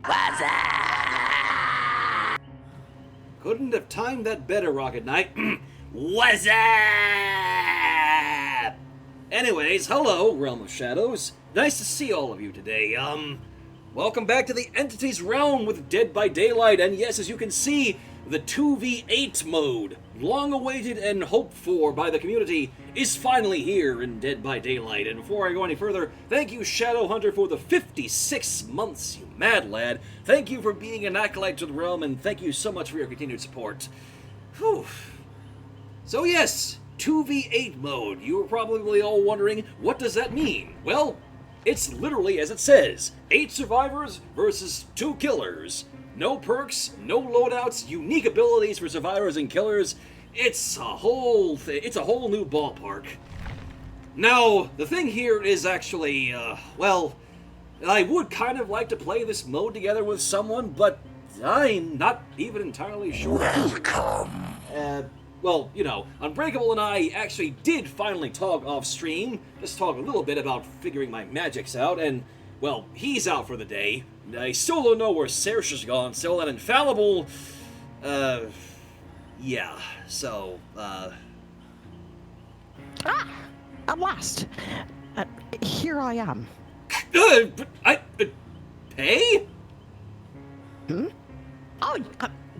What's up? Couldn't have timed that better, Rocket Knight. What's up? Anyways, hello, Realm of Shadows. Nice to see all of you today. Welcome back to the Entity's Realm with Dead by Daylight, and yes, as you can see, the 2v8 mode, long awaited and hoped for by the community, is finally here in Dead by Daylight. And before I go any further, thank you, Shadow Hunter, for the 56 months, you mad lad. Thank you for being an acolyte to the realm, and thank you so much for your continued support. Whew. So yes, 2v8 mode. You were probably all wondering, what does that mean? Well, it's literally as it says, 8 survivors versus 2 killers. No perks, no loadouts, unique abilities for survivors and killers. It's a whole new ballpark. Now, the thing here is actually, well, I would kind of like to play this mode together with someone, but I'm not even entirely sure. Welcome. Well, you know, Unbreakable and I actually did finally talk off stream, just talk a little bit about figuring my magics out, and, well, he's out for the day. I still don't know where Saoirse's gone, still, and Infallible, yeah, so, At last! Here I am. Pae? Oh,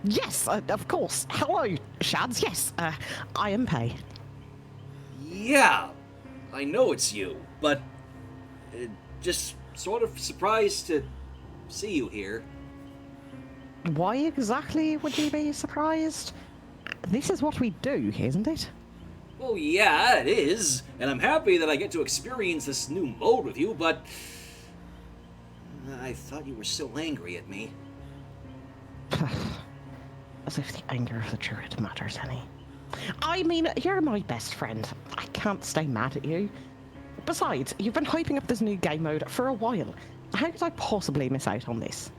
yes, of course. Hello, Shads, yes, I am Pae. Yeah, I know it's you, but just sort of surprised to see you here. Why exactly would you be surprised? This is what we do, isn't it? Well, yeah, it is, and I'm happy that I get to experience this new mode with you, but I thought you were still angry at me. As if the anger of the druid matters any. I mean, you're my best friend. I can't stay mad at you. Besides, you've been hyping up this new game mode for a while. How could I possibly miss out on this?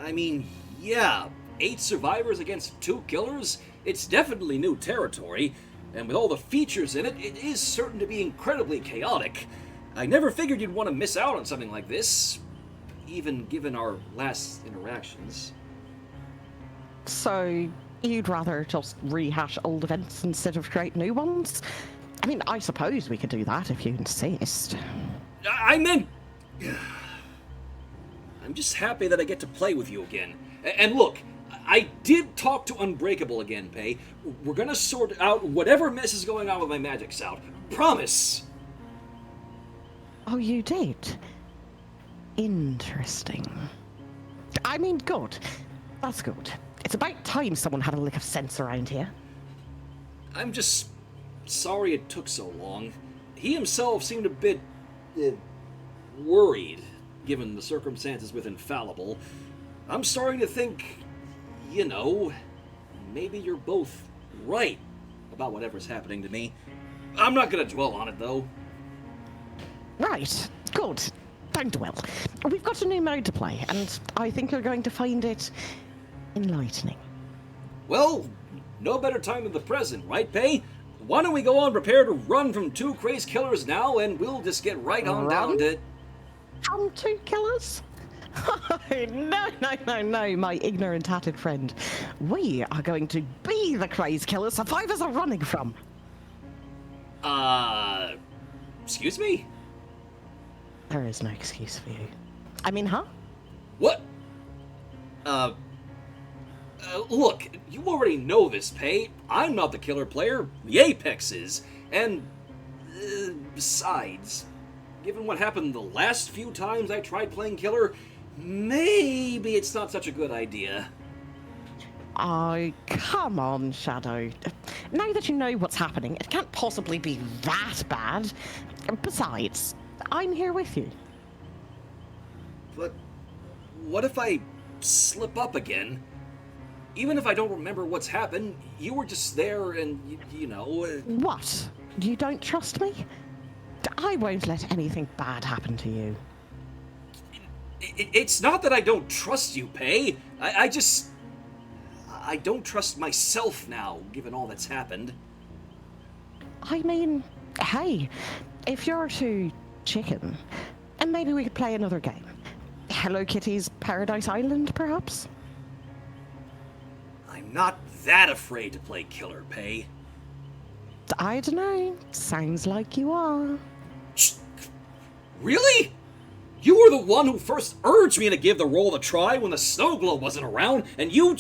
I mean, yeah, 8 survivors against 2 killers? It's definitely new territory, and with all the features in it, it is certain to be incredibly chaotic. I never figured you'd want to miss out on something like this, even given our last interactions. So, you'd rather just rehash old events instead of create new ones? I mean, I suppose we could do that if you insist. I meant... I'm just happy that I get to play with you again. And look, I did talk to Unbreakable again, Pae. We're gonna sort out whatever mess is going on with my magics out. Promise! Oh, you did? Interesting. I mean, good. That's good. It's about time someone had a lick of sense around here. I'm just sorry it took so long. He himself seemed a bit... worried, given the circumstances with Infallible. I'm starting to think, you know, maybe you're both right about whatever's happening to me. I'm not gonna dwell on it, though. Right. Good. Don't dwell. We've got a new mode to play, and I think you're going to find it enlightening. Well, no better time than the present, right, Pae? Why don't we go on prepare to run from 2 crazed killers now, and we'll just get right on down to... From 2 killers? No, my ignorant tatted friend. We are going to be the crazed killers survivors are running from. Excuse me? There is no excuse for you. I mean, huh? What? Look, you already know this, Pae. I'm not the killer player, the Apex is. And, besides, given what happened the last few times I tried playing killer, maybe it's not such a good idea. Oh, come on, Shadow. Now that you know what's happening, it can't possibly be that bad. Besides, I'm here with you. But what if I slip up again? Even if I don't remember what's happened, you were just there and, you know... What? You don't trust me? I won't let anything bad happen to you. It's not that I don't trust you, Pae. I don't trust myself now, given all that's happened. I mean, hey, if you're too chicken, and maybe we could play another game. Hello Kitty's Paradise Island, perhaps? I'm not that afraid to play killer, Pae. I don't know. Sounds like you are. Really? You were the one who first urged me to give the role a try when the snow globe wasn't around, and you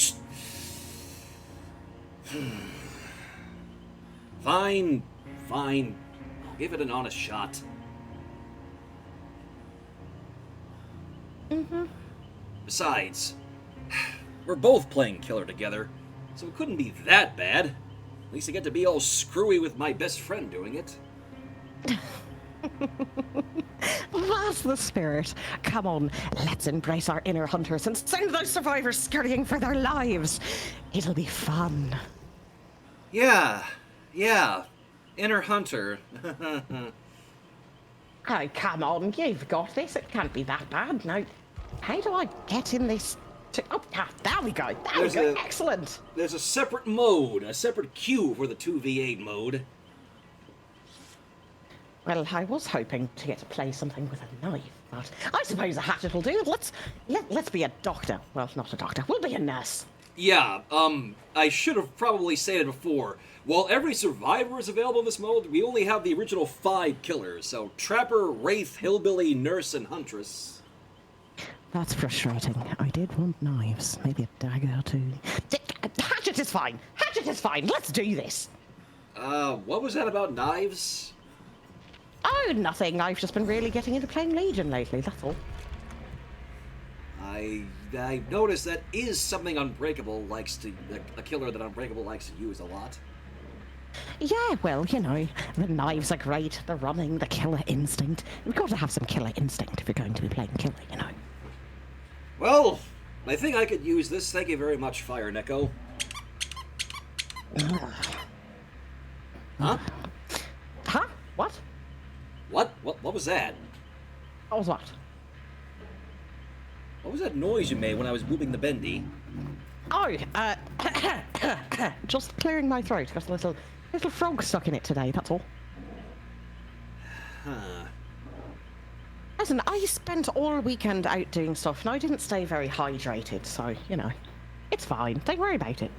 Fine. I'll give it an honest shot. Besides, we're both playing killer together, so it couldn't be that bad. At least I get to be all screwy with my best friend doing it. That's the spirit. Come on, let's embrace our inner hunters and send those survivors scurrying for their lives. It'll be fun. Yeah. Inner hunter. Oh, come on, you've got this. It can't be that bad. Now, how do I get in this? Oh, there we go. Excellent. There's a separate mode, a separate queue for the 2v8 mode. Well, I was hoping to get to play something with a knife, but I suppose a hatchet will do. Let's be a doctor. Well, not a doctor. We'll be a nurse. Yeah, I should have probably said it before. While every survivor is available in this mode, we only have the original 5 killers. So, Trapper, Wraith, Hillbilly, Nurse, and Huntress. That's frustrating. I did want knives. Maybe a dagger or two. Hatchet is fine. Let's do this. What was that about knives? Oh, nothing. I've just been really getting into playing Legion lately, that's all. I noticed that is something Unbreakable likes to... a killer that Unbreakable likes to use a lot. Yeah, well, you know, the knives are great, the running, the killer instinct. You've got to have some killer instinct if you're going to be playing killer, you know. Well, I think I could use this. Thank you very much, Fire Neko. Huh? Huh? What? What was that? What was what? What was that noise you made when I was moving the bendy? Oh, just clearing my throat. Got a little frog stuck in it today, that's all. Huh. Listen, I spent all weekend out doing stuff and I didn't stay very hydrated, so, you know, it's fine. Don't worry about it.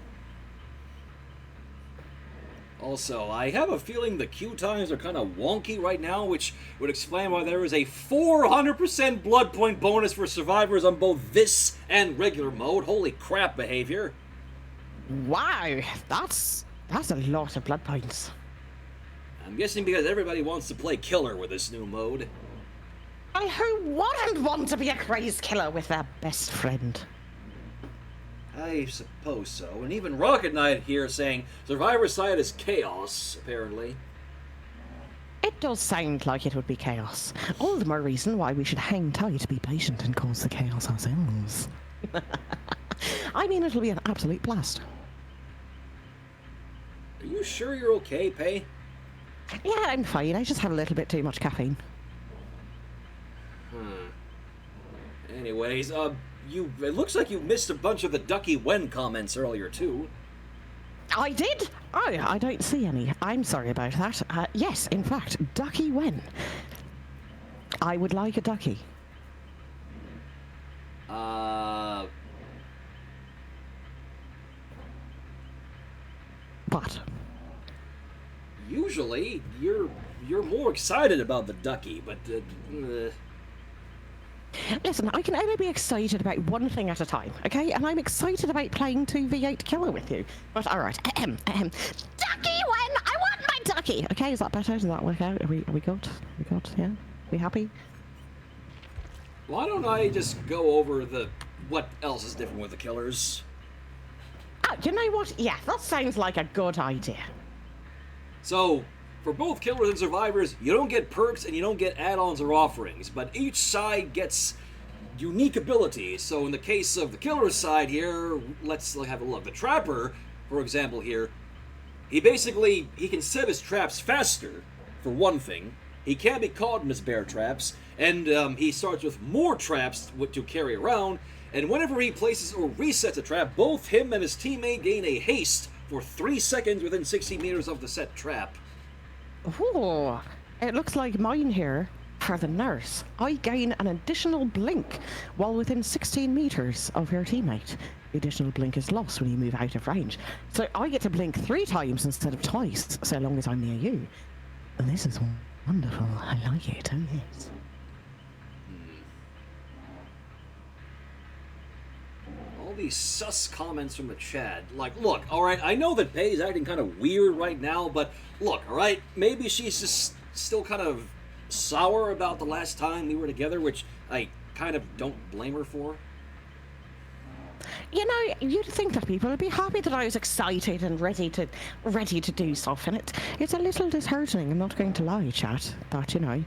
Also, I have a feeling the queue times are kind of wonky right now, which would explain why there is a 400% blood point bonus for survivors on both this and regular mode. Holy crap behavior. Wow, that's a lot of blood points. I'm guessing because everybody wants to play killer with this new mode. And who wouldn't want to be a crazed killer with their best friend? I suppose so. And even Rocket Knight here saying Survivor side is chaos, apparently. It does sound like it would be chaos. All the more reason why we should hang tight, be patient, and cause the chaos ourselves. I mean, it'll be an absolute blast. Are you sure you're okay, Pae? Yeah, I'm fine. I just had a little bit too much caffeine. Anyways, it looks like you missed a bunch of the Ducky Wen comments earlier, too. I did? Oh, I don't see any. I'm sorry about that. Yes, in fact, Ducky Wen. I would like a ducky. What? Usually, you're more excited about the ducky, but, Listen, I can only be excited about one thing at a time, okay? And I'm excited about playing 2v8 killer with you. But alright, Ducky Wen! I want my ducky! Okay, is that better? Does that work out? Are we good? Yeah? We happy? Why don't I just go over what else is different with the killers? Oh, you know what? Yeah, that sounds like a good idea. So, for both killers and survivors, you don't get perks and you don't get add-ons or offerings, but each side gets unique abilities. So in the case of the killer's side here, let's have a look. The Trapper, for example here, he can set his traps faster, for one thing. He can't be caught in his bear traps, and he starts with more traps to carry around, and whenever he places or resets a trap, both him and his teammate gain a haste for 3 seconds within 60 meters of the set trap. Ooh, it looks like mine here for the nurse, I gain an additional blink while within 16 meters of your teammate. The additional blink is lost when you move out of range. So I get to blink 3 times instead of twice, so long as I'm near you. And this is wonderful. I like it. Oh, yes. All these sus comments from the chat. Like, look, alright, I know that Pae is acting kind of weird right now, but look, alright, maybe she's just still kind of sour about the last time we were together, which I kind of don't blame her for. You know, you'd think that people would be happy that I was excited and ready to do stuff, and it's a little disheartening, I'm not going to lie, chat, that, you know,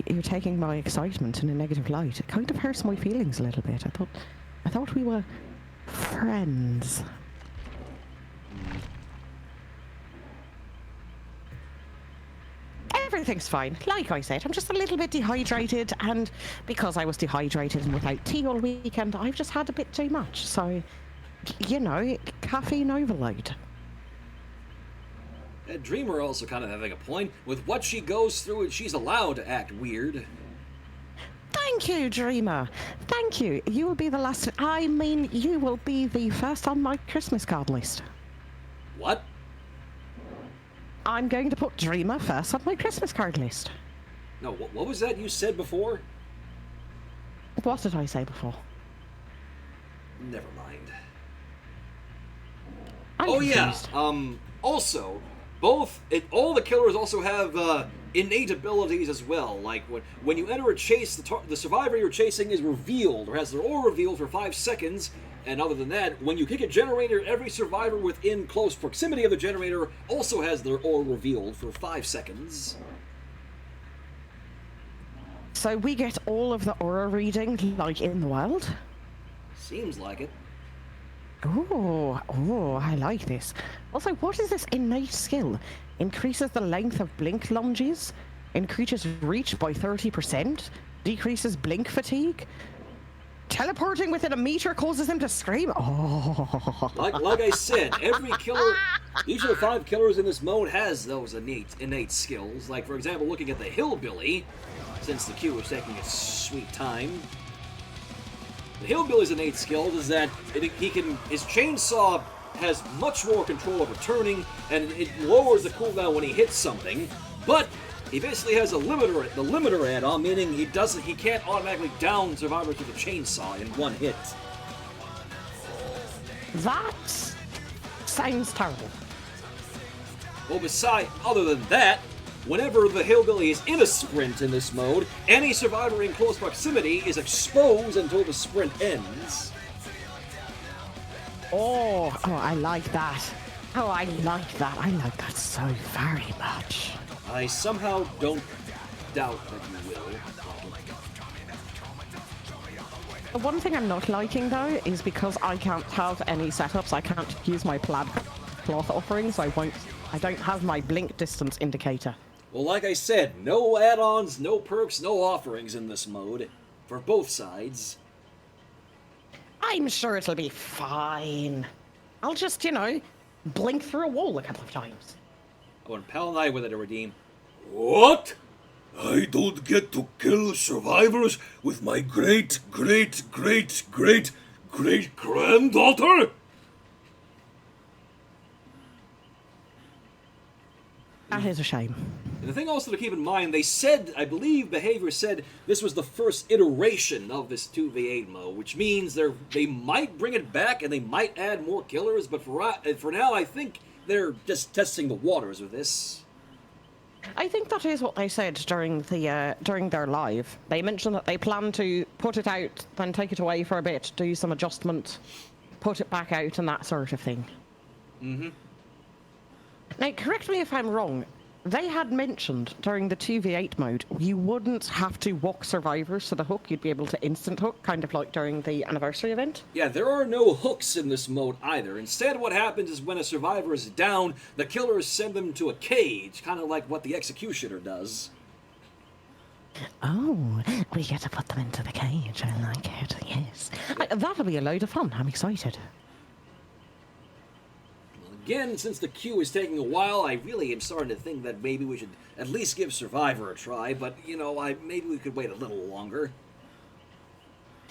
you're taking my excitement in a negative light. It kind of hurts my feelings a little bit. I thought we were friends. Everything's fine. Like I said, I'm just a little bit dehydrated, and because I was dehydrated and without tea all weekend, I've just had a bit too much. So, you know, caffeine overload. Dreamer also kind of having a point. With what she goes through, she's allowed to act weird. Thank you, Dreamer. Thank you. You will be the last. I mean, you will be the first on my Christmas card list. What? I'm going to put Dreamer first on my Christmas card list. No, what was that you said before? What did I say before? Never mind. I'm oh confused. Yeah. Also, all the killers also have innate abilities as well. Like when you enter a chase, the survivor you're chasing is revealed or has their aura revealed for 5 seconds. And other than that, when you kick a generator, every survivor within close proximity of the generator also has their aura revealed for 5 seconds. So we get all of the aura reading like in the wild? Seems like it. Oh, I like this. Also, what is this innate skill? Increases the length of blink lunges, increases reach by 30%, decreases blink fatigue. Teleporting within a meter causes him to scream. Oh. Like I said, every killer, each of the 5 killers in this mode has those innate skills. Like, for example, looking at the Hillbilly, since the queue is taking its sweet time. The Hillbilly's innate skill is that his chainsaw has much more control over turning, and it lowers the cooldown when he hits something, but he basically has the limiter add-on, meaning he can't automatically down survivors with a chainsaw in one hit. That sounds terrible. Well, other than that, whenever the Hillbilly is in a sprint in this mode, any survivor in close proximity is exposed until the sprint ends. Oh, I like that. Oh, I like that. I like that so very much. I somehow don't doubt that you will. The one thing I'm not liking, though, is because I can't have any setups, I can't use my plaid cloth offerings, I don't have my blink distance indicator. Well, like I said, no add-ons, no perks, no offerings in this mode. For both sides. I'm sure it'll be fine. I'll just, you know, blink through a wall a couple of times. Oh, and Pal and I with it to redeem. What? I don't get to kill survivors with my great-great-great-great-great-granddaughter? That is a shame. And the thing also to keep in mind, they said, I believe Behavior said, this was the first iteration of this 2v8 mode, which means they might bring it back and they might add more killers, but for now, I think they're just testing the waters with this. I think that is what they said during their live. They mentioned that they plan to put it out, then take it away for a bit, do some adjustment, put it back out, and that sort of thing. Mm-hmm. Now, correct me if I'm wrong. They had mentioned during the 2v8 mode, you wouldn't have to walk survivors to the hook. You'd be able to instant hook, kind of like during the anniversary event. Yeah, there are no hooks in this mode either. Instead, what happens is when a survivor is down, the killers send them to a cage, kind of like what the executioner does. Oh, we get to put them into the cage. I like it, yes. That'll be a load of fun. I'm excited. again, since the queue is taking a while, I really am starting to think that maybe we should at least give Survivor a try, but, you know, maybe we could wait a little longer.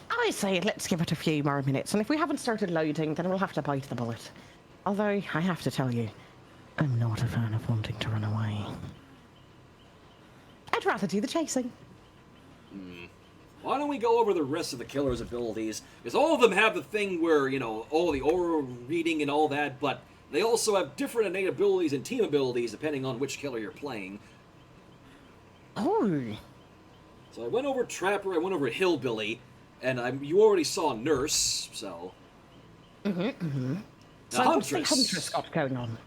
I say let's give it a few more minutes, and if we haven't started loading, then we'll have to bite the bullet. Although, I have to tell you, I'm not a fan of wanting to run away. I'd rather do the chasing. Why don't we go over the rest of the killer's abilities? Because all of them have the thing where, you know, all the aura reading and all that, but they also have different innate abilities and team abilities depending on which killer you're playing. Oh. So I went over Trapper, I went over Hillbilly, and you already saw Nurse, so... So what's the Huntress got going on?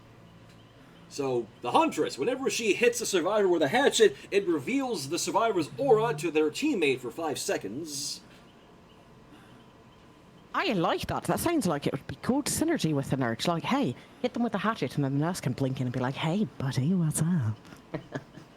So, the Huntress, whenever she hits a survivor with a hatchet, it reveals the survivor's aura to their teammate for 5 seconds. I like that. That sounds like it would be good synergy with the nurse. Like, hey, hit them with the hatchet, and then the nurse can blink in and be like, hey, buddy, what's up?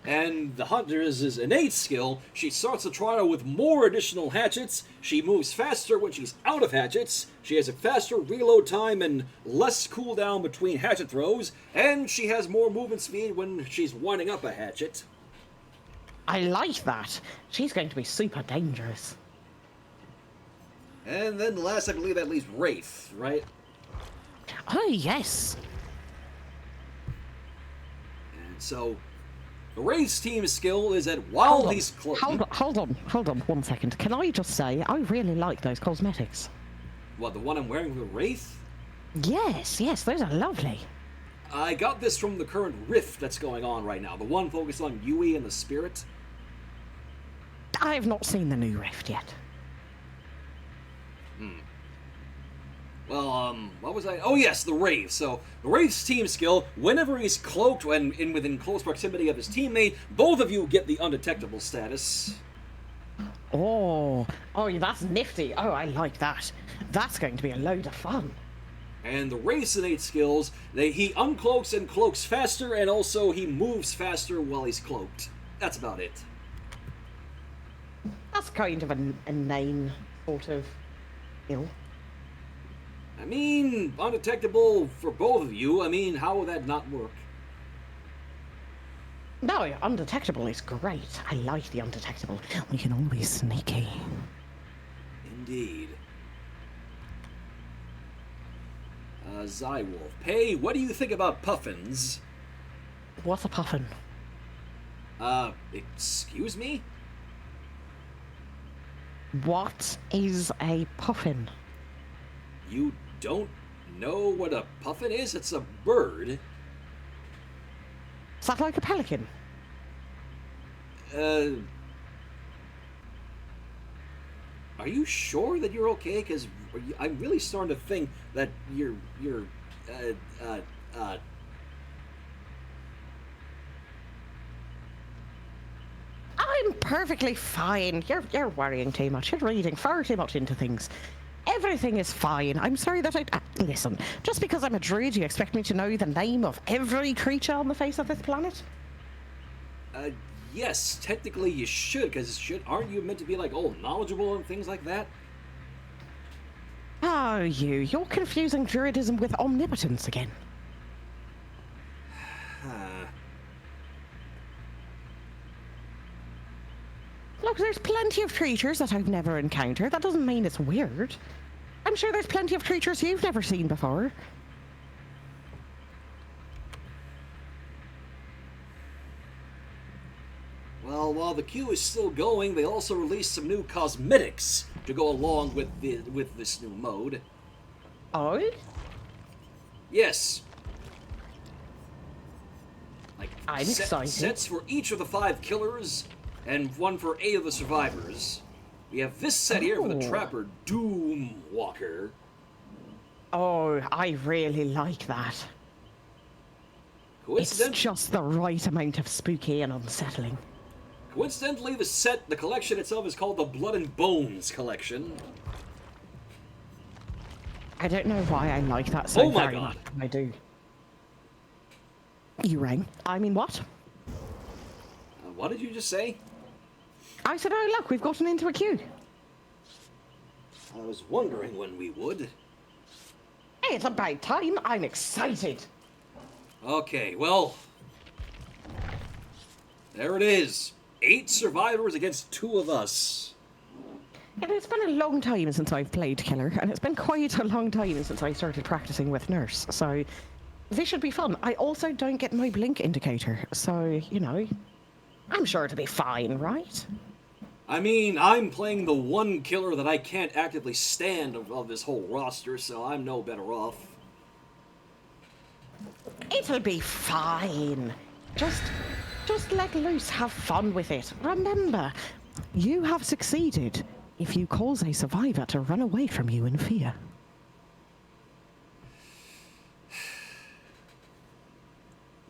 And the Huntress's innate skill, she starts the trial with more additional hatchets, she moves faster when she's out of hatchets, she has a faster reload time and less cooldown between hatchet throws, and she has more movement speed when she's winding up a hatchet. I like that. She's going to be super dangerous. And then last, I believe that leaves Wraith, right? Oh, yes. And so... the Wraith's team skill is that while he's close... Hold on 1 second. Can I just say, I really like those cosmetics. What, the one I'm wearing for the Wraith? Yes, those are lovely. I got this from the current rift that's going on right now. The one focused on Yui and the Spirit. I have not seen the new rift yet. Well, what was I... oh, yes, the Wraith. So, the Wraith's team skill, whenever he's cloaked and within close proximity of his teammate, both of you get the undetectable status. Oh, that's nifty. Oh, I like that. That's going to be a load of fun. And the Wraith's innate skills, he uncloaks and cloaks faster, and also he moves faster while he's cloaked. That's about it. That's kind of a name, sort of, ill. I mean, undetectable for both of you. I mean, how would that not work? No, undetectable is great. I like the undetectable. We can all be sneaky. Indeed. Zywolf. Pae, what do you think about puffins? What's a puffin? Excuse me? What is a puffin? You don't know what a puffin is? It's a bird. Is that like a pelican? Are you sure that you're okay? Because I'm really starting to think that you're I'm perfectly fine. You're worrying too much. You're reading far too much into things. Everything is fine. I'm sorry that listen, just because I'm a druid, you expect me to know the name of every creature on the face of this planet? Yes, technically you should, because aren't you meant to be, like, all knowledgeable and things like that? Oh, you're confusing druidism with omnipotence again. Look, there's plenty of creatures that I've never encountered. That doesn't mean it's weird. I'm sure there's plenty of creatures you've never seen before. Well, while the queue is still going, they also released some new cosmetics to go along with this new mode. Oh? Yes. Like, I'm excited. Sets for each of the 5 killers, and one for 8 of the survivors. We have this set here for the Trapper Doom Walker. Oh, I really like that. It's just the right amount of spooky and unsettling. Coincidentally, the collection itself is called the Blood and Bones Collection. I don't know why I like that so very much. I do. You rang. I mean, what? What did you just say? I said, oh, look, we've gotten into a queue. I was wondering when we would. Hey, it's about time. I'm excited. Okay, well... There it is. 8 survivors against 2 of us. And it's been a long time since I've played Killer, and it's been quite a long time since I started practicing with Nurse, so this should be fun. I also don't get my blink indicator, so, you know, I'm sure it'll be fine, right? I mean, I'm playing the one killer that I can't actively stand of this whole roster, so I'm no better off. It'll be fine. Just let loose, have fun with it. Remember, you have succeeded if you cause a survivor to run away from you in fear.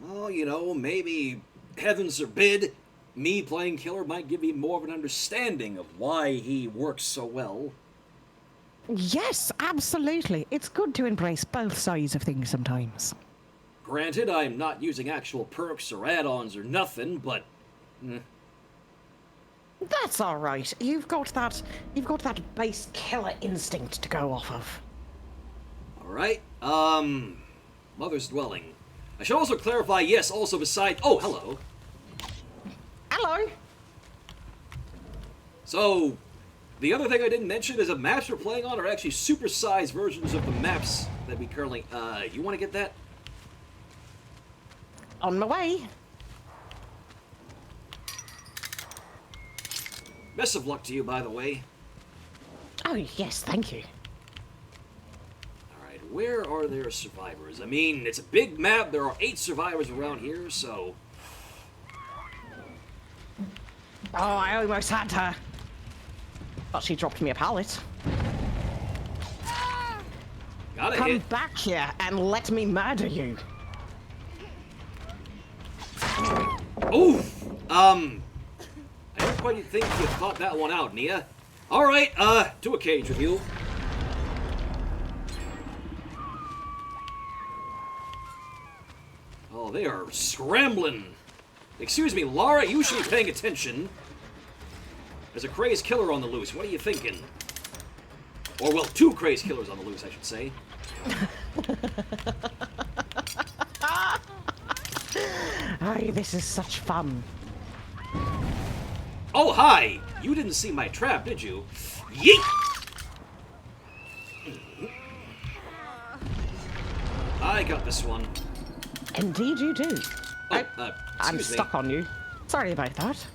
Well, you know, maybe, heavens forbid, me playing Killer might give me more of an understanding of why he works so well. Yes, absolutely. It's good to embrace both sides of things sometimes. Granted, I'm not using actual perks or add-ons or nothing, but... That's all right. You've got that base killer instinct to go off of. Alright, Mother's Dwelling. I should also clarify, yes, also besides... Oh, hello. Hello. So, the other thing I didn't mention is the maps we're playing on are actually supersized versions of the maps that we currently... you want to get that? On my way. Best of luck to you, by the way. Oh, yes, thank you. Alright, where are there survivors? I mean, it's a big map. There are 8 survivors around here, so... Oh, I almost had her. But she dropped me a pallet. Gotta Come hit. back here and let me murder you. Oof! I don't quite think you thought that one out, Nia. Alright, to a cage with you. Oh, they are scrambling. Excuse me, Lara, you should be paying attention. There's a crazed killer on the loose. What are you thinking? Or, well, 2 crazed killers on the loose, I should say. Oh, this is such fun. Oh, hi! You didn't see my trap, did you? Yeet! I got this one. Indeed you do. Oh, I'm excuse me. stuck on you. Sorry about that.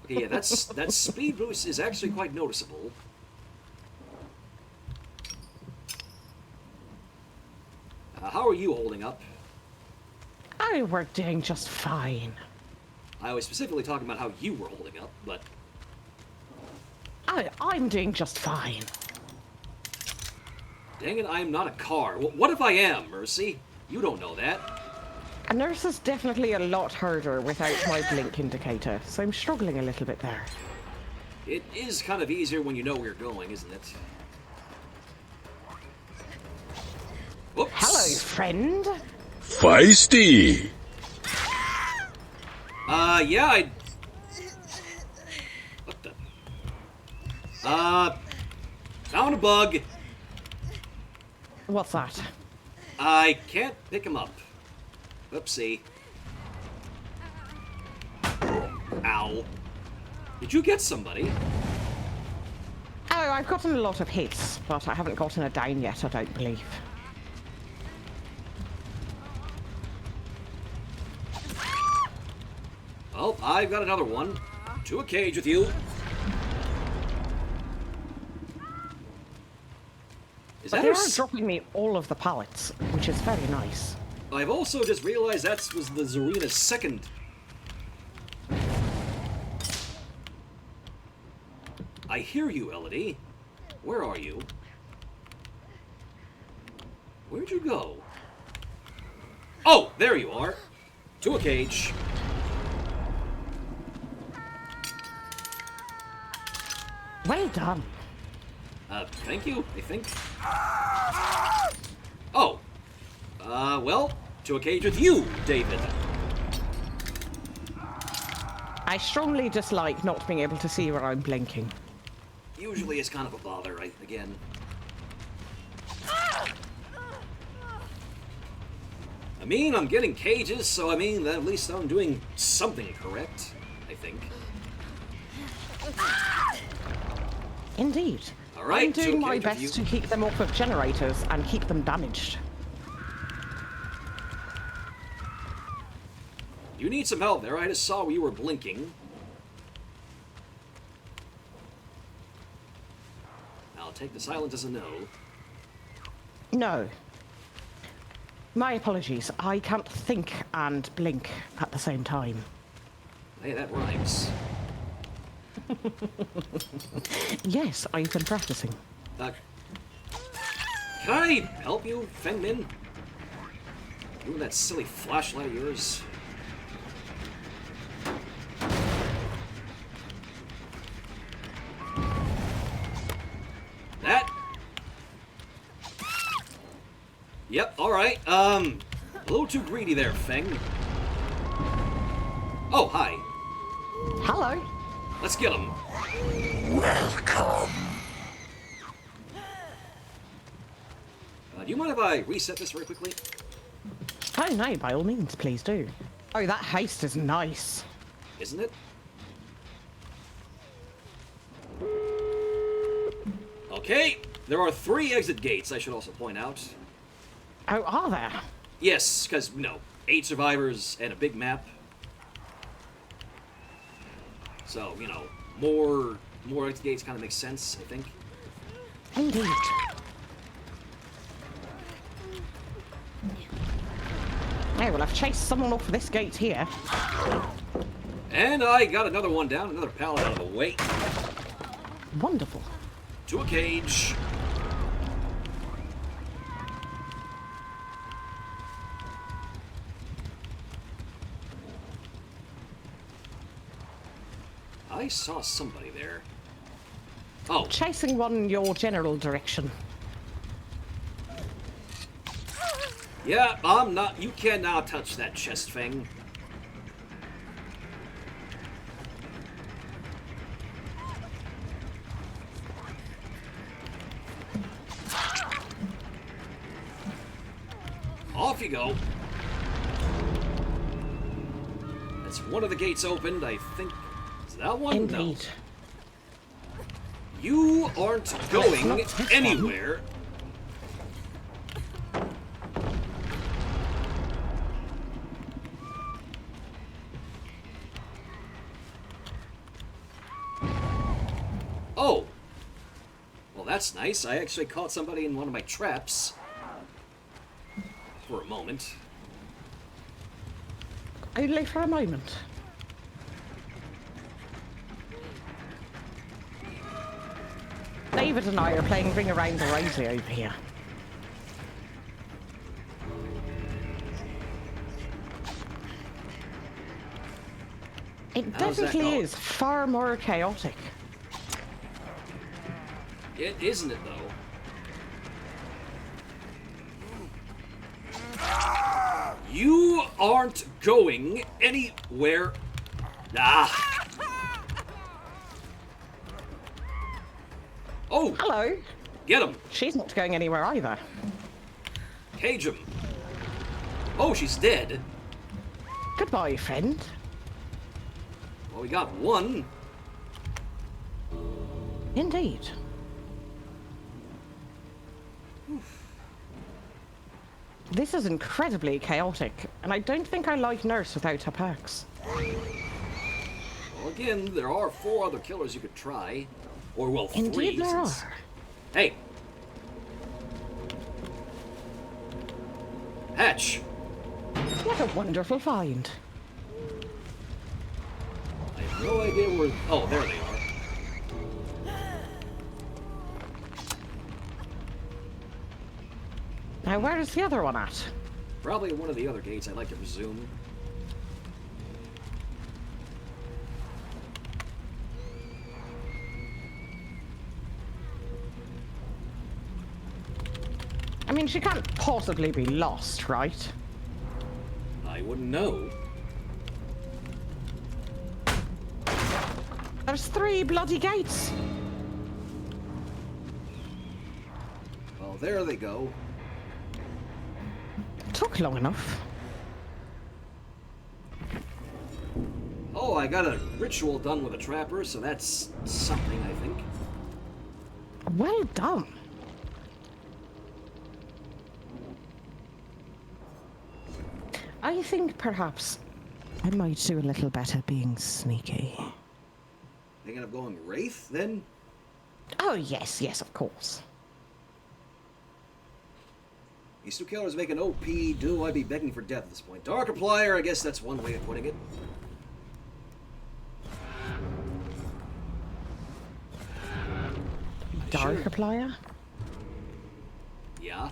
Okay, yeah, that speed boost is actually quite noticeable. How are you holding up? Oh, we're doing just fine. I was specifically talking about how you were holding up, but... Oh, I'm doing just fine. Dang it, I am not a car. What if I am, Mercy? You don't know that. A nurse is definitely a lot harder without my blink indicator, so I'm struggling a little bit there. It is kind of easier when you know where you're going, isn't it? Whoops. Hello, friend. Feisty! Yeah, I... What the... Found a bug. What's that? I can't pick him up. Oopsie. Ow. Did you get somebody? Oh, I've gotten a lot of hits, but I haven't gotten a down yet, I don't believe. Well, I've got another one. To a cage with you. Is But that they her are dropping me all of the pallets, which is very nice. I've also just realized that was the Zarina's second. I hear you, Elodie. Where are you? Where'd you go? Oh, there you are. To a cage. Well done. Thank you, I think. Oh. Well, to a cage with you, David. I strongly dislike not being able to see where I'm blinking. usually is kind of a bother, again. I mean, I'm getting cages, so I mean, at least I'm doing something correct, I think. Indeed. All right, I'm doing my okay, best to keep them off of generators and keep them damaged. You need some help there. I just saw you were blinking. I'll take the silence as a no. No. My apologies. I can't think and blink at the same time. Hey, that rhymes. Yes, I've been practicing. Can I help you, Feng Min? You and that silly flashlight of yours. That? Yep, alright. A little too greedy there, Feng. Oh, hi. Hello. Let's get him. Welcome. Do you mind if I reset this very quickly? Oh no, by all means, please do. Oh, that haste is nice. Isn't it? Okay, there are 3 exit gates, I should also point out. Oh, are there? Yes, because, 8 survivors and a big map. So, more exit gates kind of makes sense, I think. Indeed. Oh, well, I've chased someone off this gate here. And I got another one down, another pallet out of the way. Wonderful. To a cage. I saw somebody there. Oh. Chasing one in your general direction. Yeah, I'm not. You cannot touch that chest thing. Off you go. That's one of the gates opened, I think. Is that one? Indeed. No. You aren't going anywhere. Oh. Well, that's nice. I actually caught somebody in one of my traps. For a moment. Only for a moment. David and I are playing Ring Around the Rosie over here. It How's that definitely going? is far more chaotic. It isn't it, though? You aren't going anywhere. Ah. Oh, Hello. get him. She's not going anywhere either. Cage him. Oh, she's dead. Goodbye, friend. Well, we got one. Indeed. This is incredibly chaotic, and I don't think I like Nurse without her perks. Well, again, there are 4 other killers you could try. Or, well, 3. Indeed there are. Hey. Hatch. What a wonderful find. I have no idea where... Oh, there they are. Now, where is the other one at? Probably one of the other gates, I'd like to presume. I mean, she can't possibly be lost, right? I wouldn't know. There's 3 bloody gates. there they go. Took long enough. Oh, I got a ritual done with a trapper, so that's something, I think. Well done. I think perhaps I might do a little better being sneaky. Thinking of going Wraith, then? Oh, yes, yes, of course. These two killers make an OP duo. I'd be begging for death at this point. Dark Applier, I guess that's one way of putting it. Dark Sure. Applier? Yeah.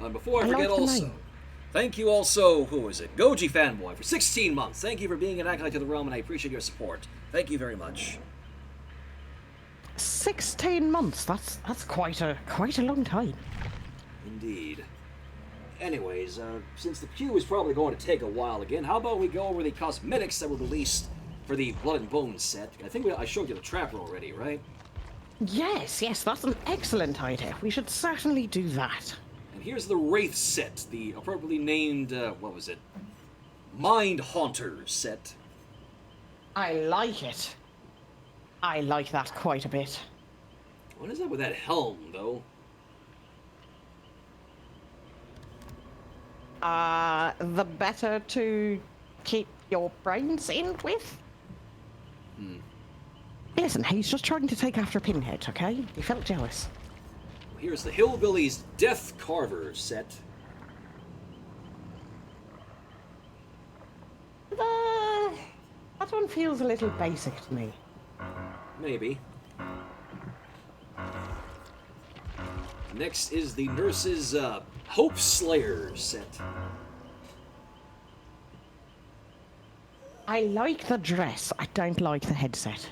And before I I forget like the also, name. thank you also, who is it? Goji Fanboy for 16 months. Thank you for being an acolyte to the realm, and I appreciate your support. Thank you very much. 16 months. That's quite a long time. Indeed. Anyways, since the queue is probably going to take a while again, how about we go over the cosmetics that were released for the Blood and Bones set? I think I showed you the trapper already, right? Yes, yes, that's an excellent idea. We should certainly do that. And here's the Wraith set, the appropriately named, what was it? Mind Haunter set. I like it. I like that quite a bit. What is that with that helm, though? The better to keep your brains in with? Listen, he's just trying to take after Pinhead, okay? He felt jealous. Here's the Hillbillies Death Carver set. That one feels a little basic to me. Maybe. Next is the Nurse's Hope Slayer set. I like the dress. I don't like the headset.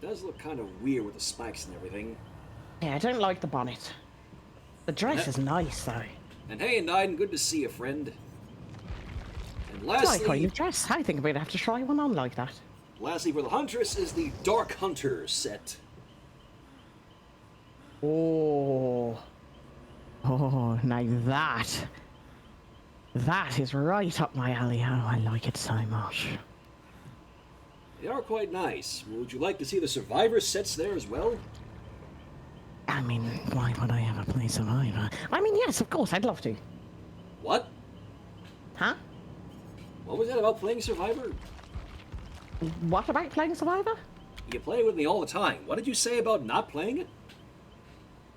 Does look kind of weird with the spikes and everything. Yeah, I don't like the bonnet. The dress is nice, though. And hey, Niden, good to see you, friend. And I like how lastly, you dress. I think I'm going to have to try one on like that. lastly for the Huntress is the Dark Hunter set. Oh. Oh, now that is right up my alley. Oh, I like it so much. They are quite nice. Would you like to see the Survivor sets there as well? I mean, why would I ever play Survivor? I mean, yes, of course, I'd love to. What? Huh? What was that about playing Survivor? What about playing Survivor? You play with me all the time. What did you say about not playing it?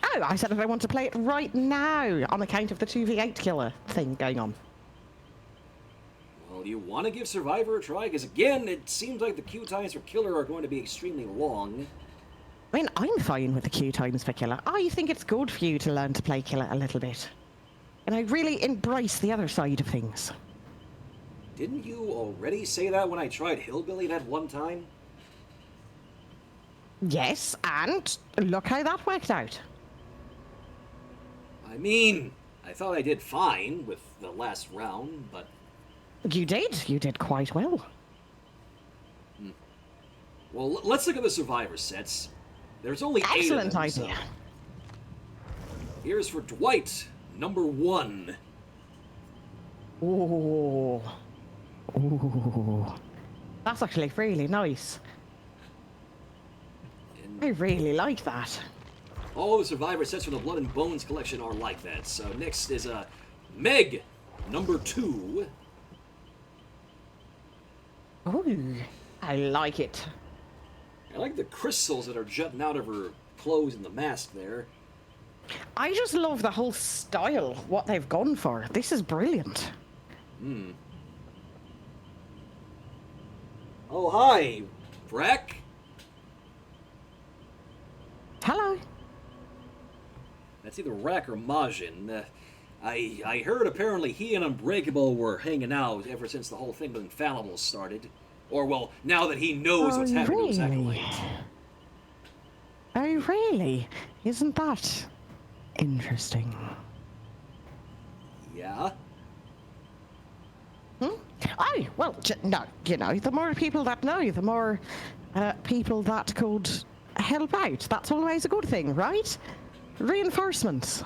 Oh, I said that I want to play it right now on account of the 2v8 killer thing going on. Well, you want to give Survivor a try? Because again, it seems like the queue times for Killer are going to be extremely long. I mean, I'm fine with the queue times for killer. I think it's good for you to learn to play killer a little bit. And I really embrace the other side of things. Didn't you already say that when I tried Hillbilly that one time? Yes, and look how that worked out. I mean, I thought I did fine with the last round, but... You did quite well. Well, let's look at the Survivor sets. There's only 8 of Excellent them, idea. so... Here's for Dwight, number 1. Ooh. Ooh. That's actually really nice. I And really like that. all the Survivor sets from the Blood and Bones collection are like that. So next is Meg, number 2. Ooh. I like it. I like the crystals that are jutting out of her clothes and the mask there. I just love the whole style, what they've gone for. This is brilliant. Oh, hi, Brack. Hello. That's either Rack or Majin. I heard apparently he and Unbreakable were hanging out ever since the whole thing with Infallible started. Or, well, now that he knows what's happening to his acolyte. Oh, really? Isn't that interesting? Yeah? Oh, well, no, you know, the more people that know, the more people that could help out. That's always a good thing, right? Reinforcements.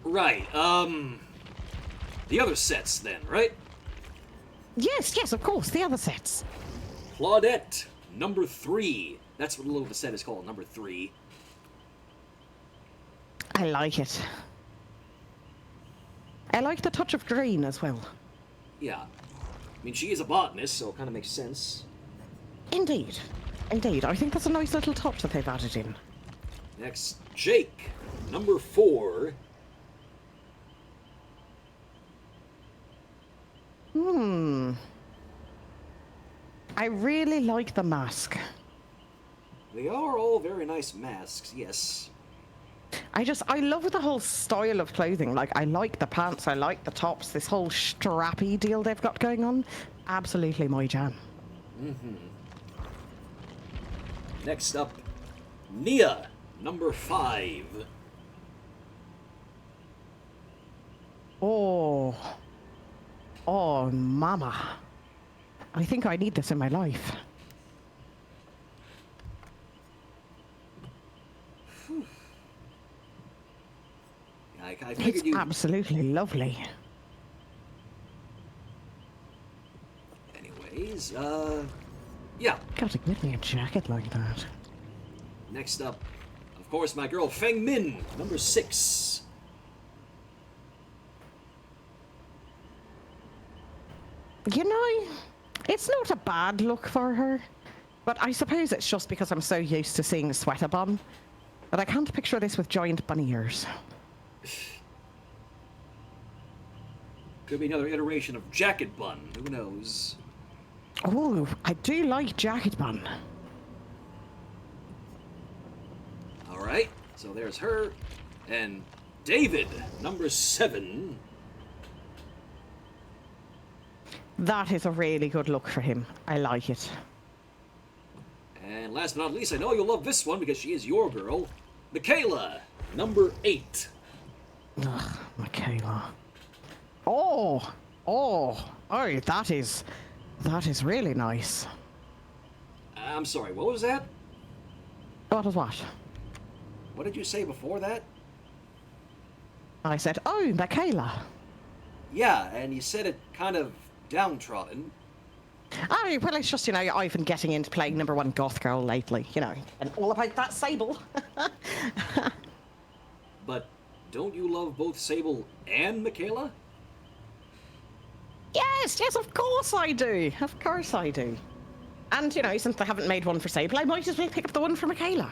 Right, the other sets then, right? Yes, of course, the other sets. Claudette, number 3. That's what a little the set is called, number 3. I like it. I like the touch of green as well. Yeah. I mean, she is a botanist, so it kind of makes sense. Indeed. Indeed. I think that's a nice little touch that they've added in. Next, Jake, number 4. I really like the mask. They are all very nice masks, yes. I love the whole style of clothing. Like, I like the pants, I like the tops, this whole strappy deal they've got going on. Absolutely my jam. Next up, Nia, number 5. Oh, mama. I think I need this in my life. I figured It's you... absolutely lovely. Anyways, yeah. Gotta give me a jacket like that. Next up, of course, my girl Feng Min, number 6. You know, it's not a bad look for her, but I suppose it's just because I'm so used to seeing sweater bun that I can't picture this with giant bunny ears. Could be another iteration of Jacket Bun, who knows? Oh, I do like jacket bun. Alright, so there's her. And David, number 7. That is a really good look for him. I like it. And last but not least, I know you'll love this one because she is your girl. Michaela, number 8. Ugh, Michaela. Oh, that is really nice. I'm sorry, what was that? What is what? What did you say before that? I said, oh, Michaela. Yeah, and you said it kind of downtrodden. Oh, well, it's just, you know, I've been getting into playing number 1 goth girl lately, you know, and all about that Sable. But don't you love both Sable and Michaela? Yes, of course I do. Of course I do. And, you know, since they haven't made one for Sable, I might as well pick up the one for Michaela.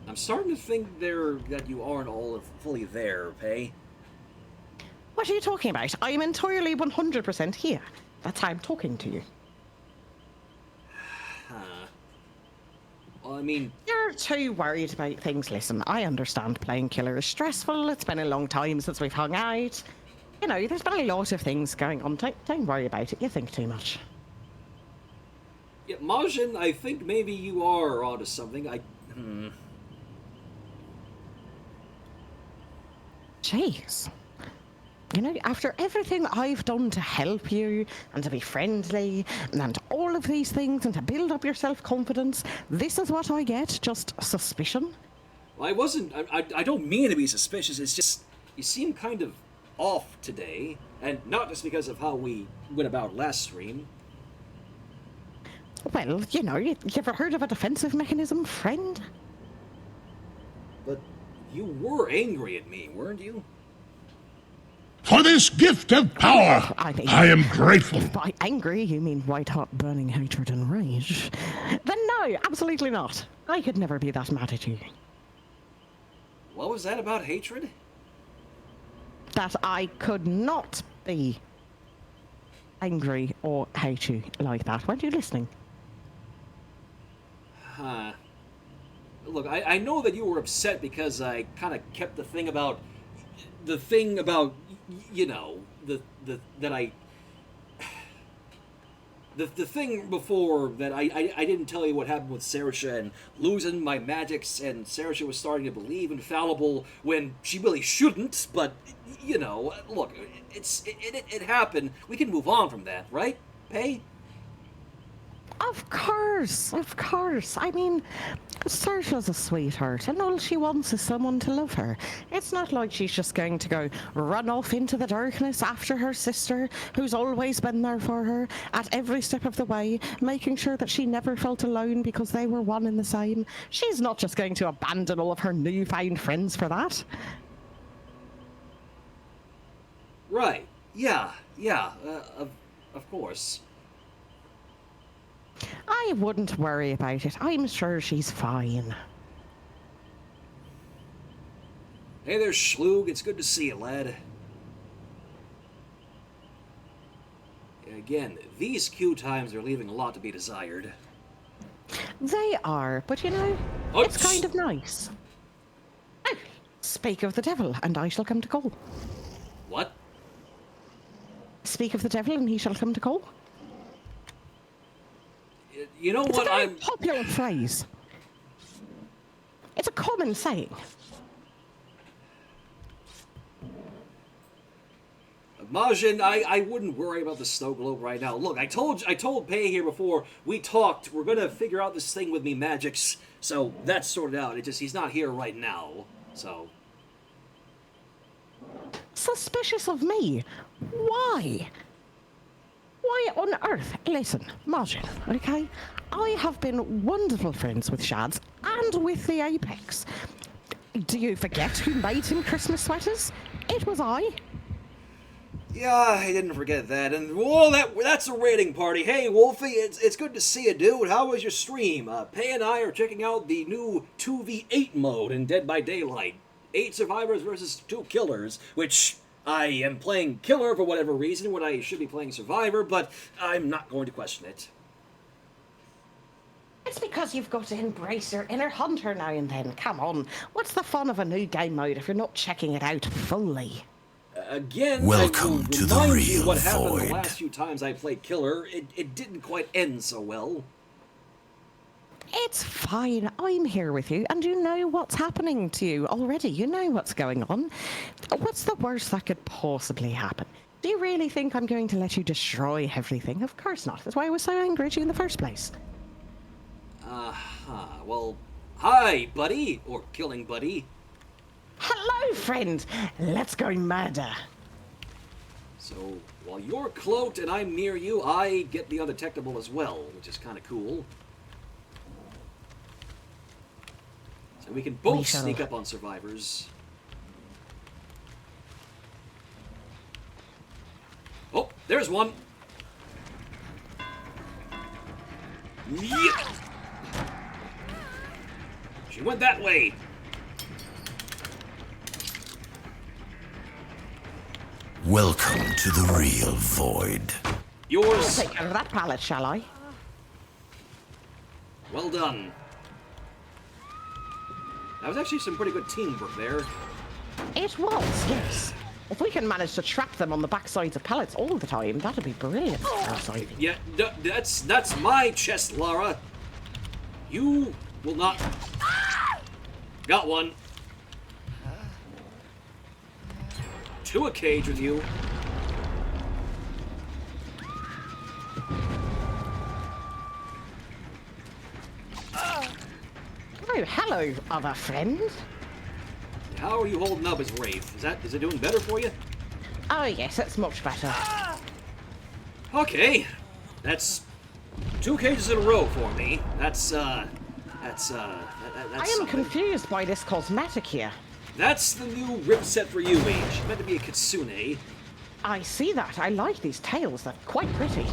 I'm starting to think that you aren't all fully there, Pae. What are you talking about? I'm entirely 100% here. That's how I'm talking to you. Well, I mean... You're too worried about things. Listen, I understand playing killer is stressful. It's been a long time since we've hung out. You know, there's been a lot of things going on. Don't worry about it. You think too much. Yeah, Majin, I think maybe you are onto something. Jeez. You know, after everything I've done to help you and to be friendly and all of these things and to build up your self-confidence, this is what I get? Just suspicion? Well, I don't mean to be suspicious, it's just, you seem kind of off today, and not just because of how we went about last stream. Well, you know, you ever heard of a defensive mechanism, friend? But you were angry at me, weren't you? For this gift of power, I am grateful. If by angry you mean white-hot burning hatred and rage, then no, absolutely not. I could never be that mad at you. What was that about hatred? That I could not be angry or hate you like that. Weren't you listening? Huh. Look, I know that you were upset because I kind of kept the thing about, you know, that I... the thing before that I didn't tell you what happened with Saoirse and losing my magics, and Saoirse was starting to believe infallible when she really shouldn't. But you know, look, it happened. We can move on from that, right, Pae? Of course, of course. I mean, Saoirse's a sweetheart, and all she wants is someone to love her. It's not like she's just going to go run off into the darkness after her sister, who's always been there for her at every step of the way, making sure that she never felt alone because they were one and the same. She's not just going to abandon all of her newfound friends for that. Right. Yeah. Of course. I wouldn't worry about it. I'm sure she's fine. Hey there, Schlug. It's good to see you, lad. Again, these queue times are leaving a lot to be desired. They are, but you know, it's kind of nice. Oh, speak of the devil, and I shall come to call. What? Speak of the devil, and he shall come to call. You know It's what? a very I'm popular phrase. It's a common saying. Majin, I wouldn't worry about the snow globe right now. Look, I told Pae here before we talked. We're gonna figure out this thing with me magics, so that's sorted out. It's just he's not here right now, so. Suspicious of me? Why? Why on earth? Listen, Majin, okay? I have been wonderful friends with Shads and with the Apex. Do you forget who made him Christmas sweaters? It was I. Yeah, I didn't forget that. And whoa, that's a raiding party. Hey, Wolfie, it's good to see you, dude. How was your stream? Pae and I are checking out the new 2v8 mode in Dead by Daylight. 8 survivors versus 2 killers, which I am playing killer for whatever reason when I should be playing survivor, but I'm not going to question it. It's because you've got to embrace your inner hunter now and then. Come on. What's the fun of a new game mode if you're not checking it out fully? Again, Welcome I will to the remind you real what happened void. the last few times I played killer. It didn't quite end so well. It's fine. I'm here with you, and you know what's happening to you already. You know what's going on. What's the worst that could possibly happen? Do you really think I'm going to let you destroy everything? Of course not. That's why I was so angry at you in the first place. Well, hi, buddy. Or killing buddy. Hello, friend. Let's go murder. So, while you're cloaked and I'm near you, I get the undetectable as well, which is kind of cool. So we can both sneak up on survivors. Oh, there's one. Yeah. She went that way. Welcome to the real void. Yours. Take care of that pallet, shall I? Well done. That was actually some pretty good teamwork there. It was, yes. If we can manage to trap them on the backsides of pallets all the time, that'd be brilliant. Yeah, that's my chest, Lara. You will not. Got one. To a cage with you. Oh, hello, other friend. How are you holding up as Wraith? Is it doing better for you? Oh, yes, that's much better. Okay. That's 2 cages in a row for me. That's I am something. confused by this cosmetic here. That's the new rip set for you, Age. She's meant to be a kitsune. I see that. I like these tails. They're quite pretty.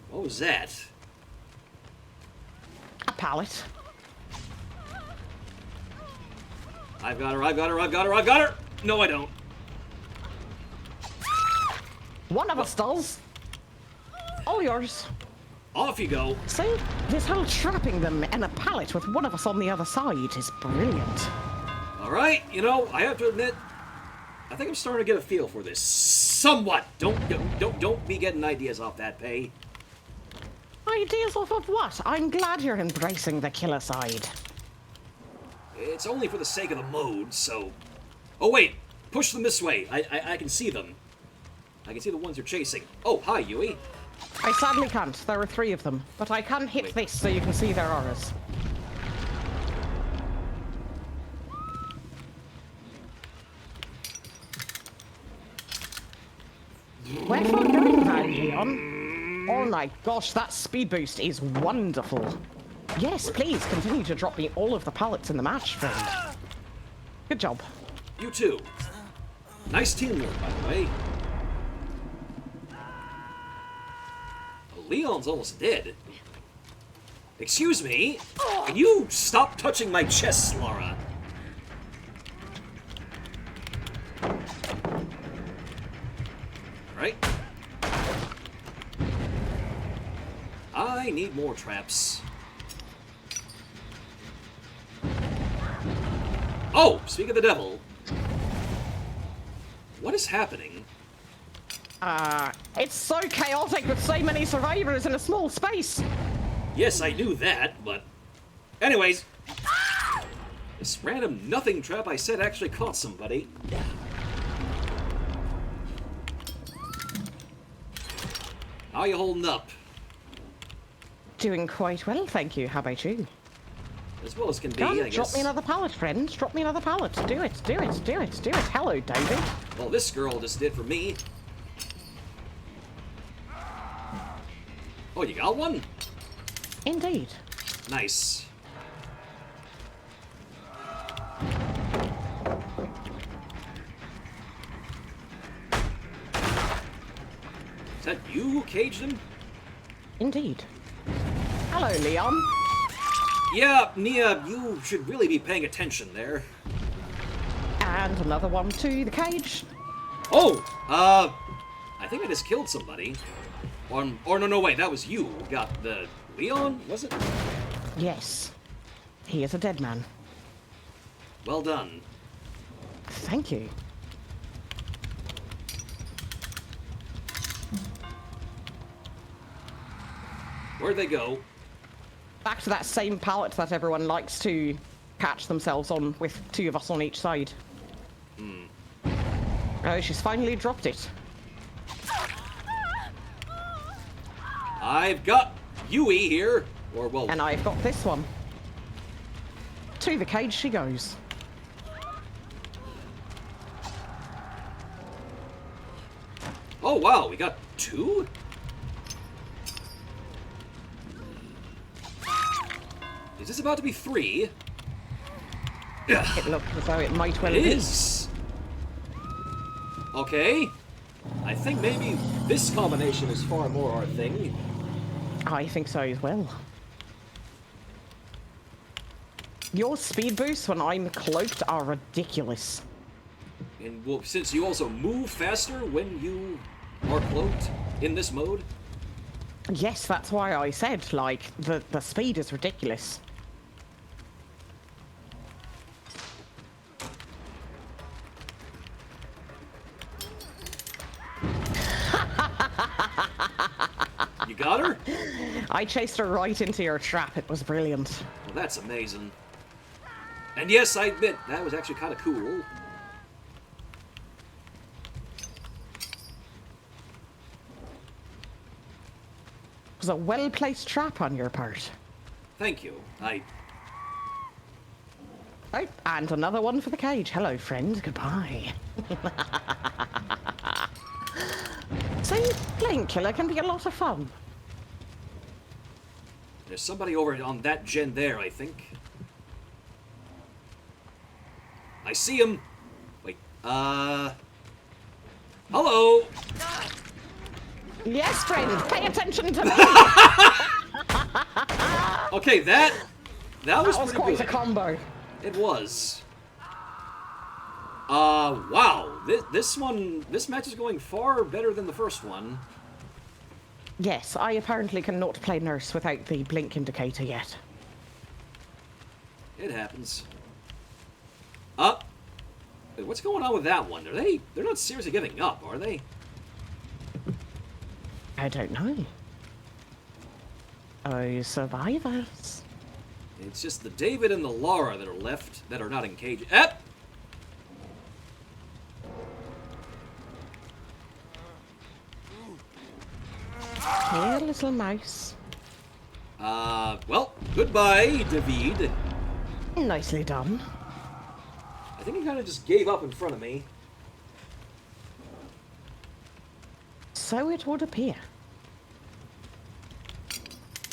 What was that? A pallet. I've got her. No, I don't. One of us does. All yours. Off you go. See? This whole trapping them in a pallet with one of us on the other side is brilliant. All right, you know, I have to admit, I think I'm starting to get a feel for this. Somewhat. Don't be getting ideas off that, Pae. ideas off of what? I'm glad you're embracing the killer side. It's only for the sake of the mode, so... Oh, wait! Push them this way. I can see them. I can see the ones you're chasing. Oh, hi, Yui. I sadly can't. There are 3 of them. But I can hit this so you can see their auras. Where are you going, Van Leon? Oh my gosh, that speed boost is wonderful. Yes, please continue to drop me all of the pallets in the match, friend. Good job. You too. Nice teamwork, by the way. Oh, Leon's almost dead. Excuse me? Can you stop touching my chest, Laura? Right. I need more traps. Oh, speak of the devil. What is happening? It's so chaotic with so many survivors in a small space. Yes, I knew that, but... Anyways. This random nothing trap I said actually caught somebody. How you holding up? Doing quite well, thank you. How about you? As well as can be, Come on, I guess. drop me another pallet, friend. Drop me another pallet. Do it, do it, do it, do it. Hello, David. Well, this girl just did for me. Oh, you got one? Indeed. Nice. Is that you who caged him? Indeed. Hello, Leon. Yeah, Nia, you should really be paying attention there. And another one to the cage. Oh, I think I just killed somebody. Or no, wait, that was you who got the Leon, was it? Yes. He is a dead man. Well done. Thank you. Where'd they go? Back to that same pallet that everyone likes to catch themselves on, with 2 of us on each side. Oh, she's finally dropped it. I've got Yui here. Or, well... And I've got this one. To the cage she goes. Oh, wow, we got 2? Is this about to be 3? It looks as though it might well It be. is. Okay. I think maybe this combination is far more our thing. I think so as well. Your speed boosts when I'm cloaked are ridiculous. And well, since you also move faster when you are cloaked in this mode. Yes, that's why I said, like, the speed is ridiculous. You got her? I chased her right into your trap. It was brilliant. Well, that's amazing. And yes, I admit, that was actually kind of cool. It was a well-placed trap on your part. Thank you. Oh, and another one for the cage. Hello, friend. Goodbye. See, playing killer can be a lot of fun. There's somebody over on that gen there, I think. I see him. Wait, hello? Yes, friend, pay attention to me. Okay, that was That was pretty quite good. a combo. It was. Wow. This match is going far better than the first one. Yes, I apparently cannot play nurse without the blink indicator yet. It happens. Wait, what's going on with that one? They're not seriously giving up, are they? I don't know. Oh, survivors. It's just the David and the Laura that are left that are not in cages. Ep! Here, little mouse. Well, goodbye, David. Nicely done. I think he kind of just gave up in front of me. So it would appear.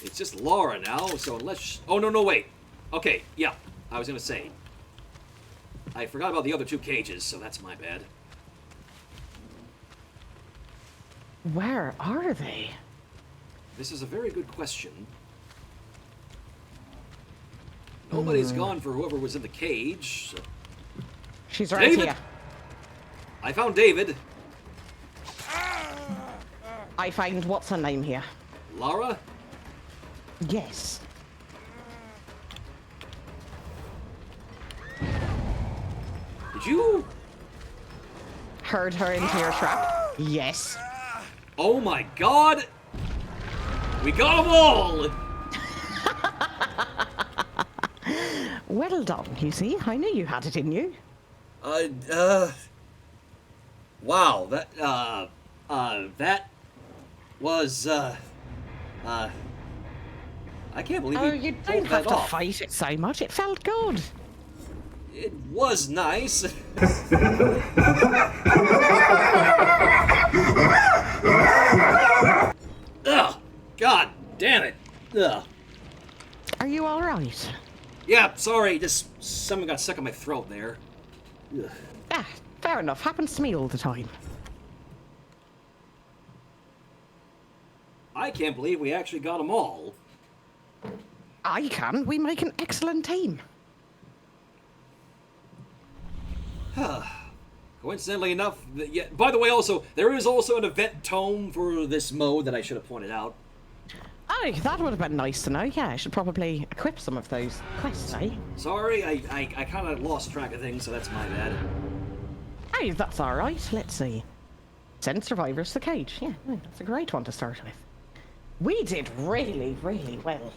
It's just Laura now, so unless... Oh, no, wait. Okay, yeah, I was gonna say. I forgot about the other 2 cages, so that's my bad. Where are they? This is a very good question. Nobody's gone for whoever was in the cage. So. She's right David? here. I found David. I find what's her name here. Laura? Yes. Did you... Heard her into your trap? Yes. Oh my god! We got them all! Well done, you see. I knew you had it in you. Wow, that was, I can't believe Oh, you you pulled don't have that to off. fight it so much. It felt good. It was nice. Ugh, god damn it. Ugh. Are you all right? Yeah, sorry, just something got stuck in my throat there. Ugh. Ah, fair enough. Happens to me all the time. I can't believe we actually got them all. I can. We make an excellent team. Coincidentally enough, yeah, by the way, also, there is also an event tome for this mode that I should have pointed out. Oh, that would have been nice to know. Yeah, I should probably equip some of those quests, eh? Sorry, I kind of lost track of things, so that's my bad. Oh, that's all right. Let's see. Send survivors to the cage. Yeah, that's a great one to start with. We did really, really well.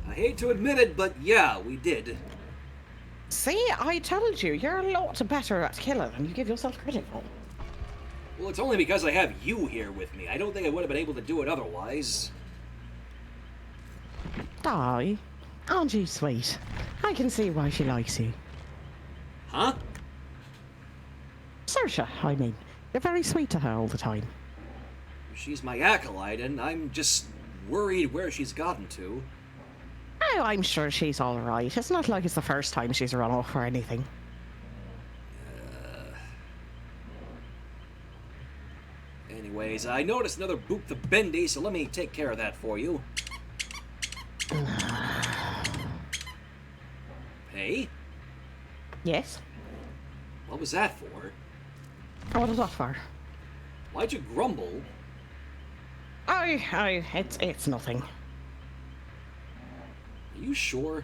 I hate to admit it, but yeah, we did. See, I told you, you're a lot better at killing than you give yourself credit for. Well, it's only because I have you here with me. I don't think I would have been able to do it otherwise. Aye, aren't you sweet? I can see why she likes you. Huh? Saoirse, I mean. You're very sweet to her all the time. She's my acolyte, and I'm just worried where she's gotten to. Oh, I'm sure she's all right. It's not like it's the first time she's run off or anything. Anyways, I noticed another Boop the Bendy, so let me take care of that for you. Hey? Yes? What was that for? What is that for? Why'd you grumble? It's nothing. Are you sure?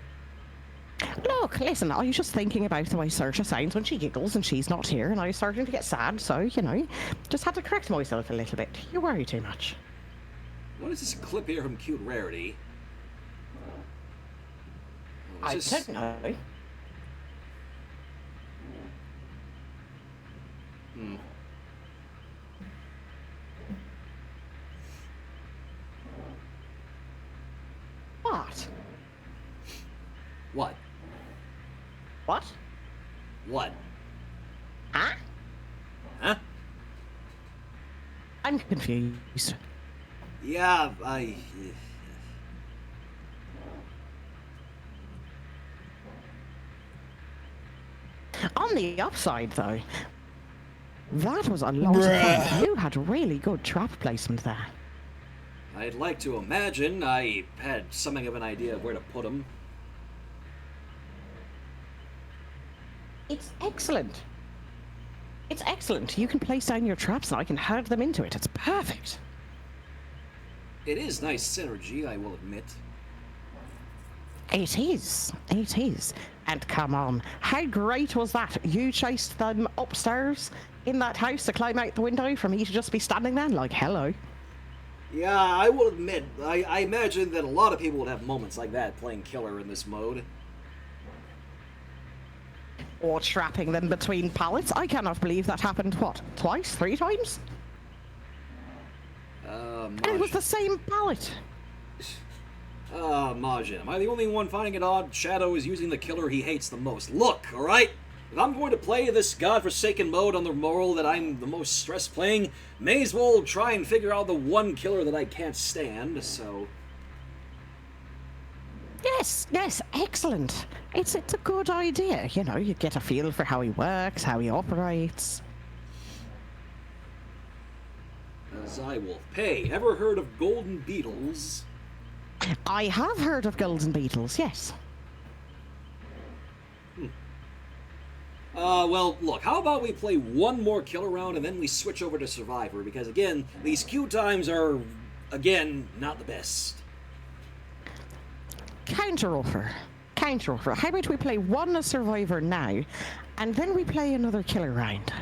Look, listen, I was just thinking about the way Saoirse sounds when she giggles and she's not here, and I was starting to get sad, so, you know, just had to correct myself a little bit. You worry too much. What is this clip here from Cute Rarity? Oh, I is don't know. What? What? What? What? Huh? Huh? I'm confused. Yeah, On the upside, though, that was a lot of fun. You had really good trap placement there. I'd like to imagine I had something of an idea of where to put them. It's excellent. It's excellent. You can place down your traps and I can herd them into it. It's perfect. It is nice synergy, I will admit. It is. It is. And come on, how great was that? You chased them upstairs in that house to climb out the window for me to just be standing there like, hello. Yeah, I will admit, I imagine that a lot of people would have moments like that playing killer in this mode. Or trapping them between pallets. I cannot believe that happened, what, twice? 3 times? And it was the same pallet. Majin, am I the only one finding it odd Shadow is using the killer he hates the most? Look, alright? If I'm going to play this godforsaken mode on the moral that I'm the most stressed playing, may as well try and figure out the one killer that I can't stand, so... Yes, excellent. It's a good idea, you know, you get a feel for how he works, how he operates. Shadow Pae, ever heard of golden beetles? I have heard of golden beetles, yes. Well, look, how about we play one more killer round and then we switch over to Survivor, because again, these queue times are, again, not the best. Counter-offer. How about we play one Survivor now, and then we play another killer round?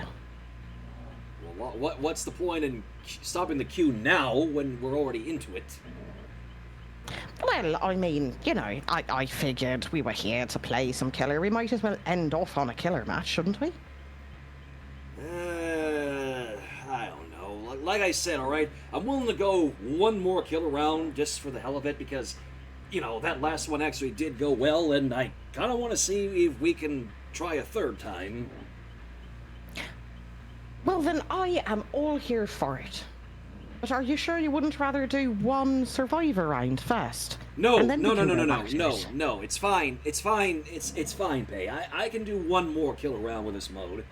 Well, what's the point in stopping the queue now when we're already into it? Well, I mean, you know, I figured we were here to play some killer. We might as well end off on a killer match, shouldn't we? I don't know. Like I said, alright, I'm willing to go one more killer round just for the hell of it because, you know, that last one actually did go well, and I kind of want to see if we can try a third time. Well, then I am all here for it. But are you sure you wouldn't rather do one Survivor round first? No, and then no, it's fine, Pae. I can do one more killer round with this mode.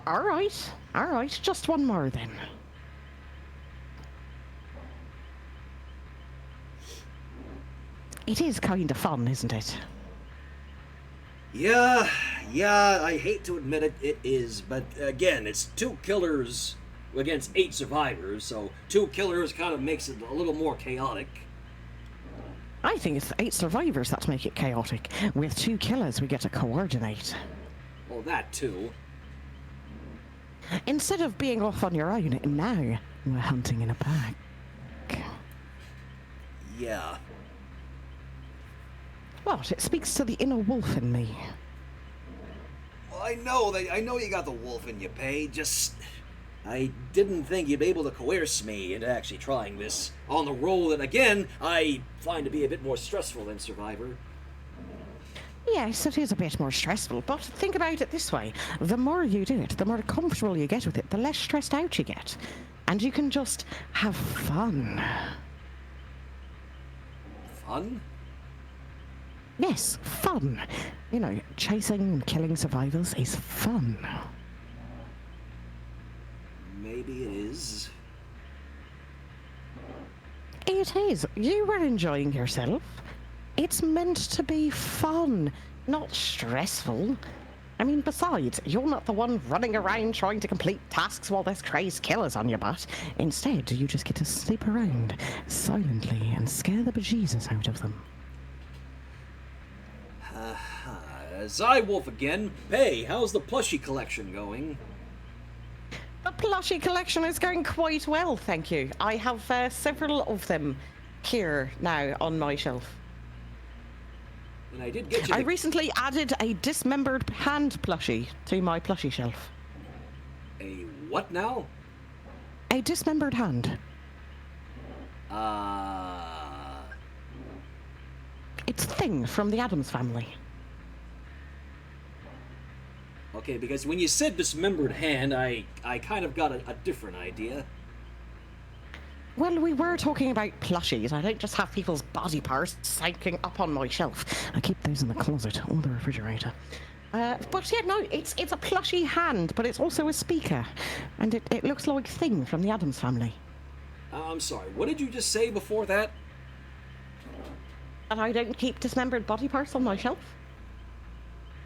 Alright, just one more then. It is kind of fun, isn't it? Yeah, I hate to admit it, it is, but again, it's 2 killers against 8 survivors, so 2 killers kind of makes it a little more chaotic. I think it's 8 survivors that make it chaotic. With 2 killers, we get to coordinate. Well, that too. Instead of being off on your own, now we're hunting in a pack. Yeah. What? It speaks to the inner wolf in me. Well, I know you got the wolf in you, Pae. Just, I didn't think you'd be able to coerce me into actually trying this on the roll that, again, I find to be a bit more stressful than Survivor. Yes, it is a bit more stressful, but think about it this way. The more you do it, the more comfortable you get with it, the less stressed out you get. And you can just have fun. Fun? Yes, fun. You know, chasing and killing survivors is fun. Maybe it is. It is. You were enjoying yourself. It's meant to be fun, not stressful. I mean, besides, you're not the one running around trying to complete tasks while there's crazed killers on your butt. Instead, you just get to sleep around silently and scare the bejesus out of them. Zywolf again. Pae, how's the plushie collection going? The plushie collection is going quite well, thank you. I have several of them here now on my shelf. And I did get you. I recently added a dismembered hand plushie to my plushie shelf. A what now? A dismembered hand. It's Thing from the Addams Family. Okay, because when you said dismembered hand, I kind of got a different idea. Well, we were talking about plushies. I don't just have people's body parts sinking up on my shelf. I keep those in the closet or the refrigerator. But yeah, no, it's a plushie hand, but it's also a speaker. And it looks like Thing from the Addams Family. I'm sorry, what did you just say before that? And I don't keep dismembered body parts on my shelf?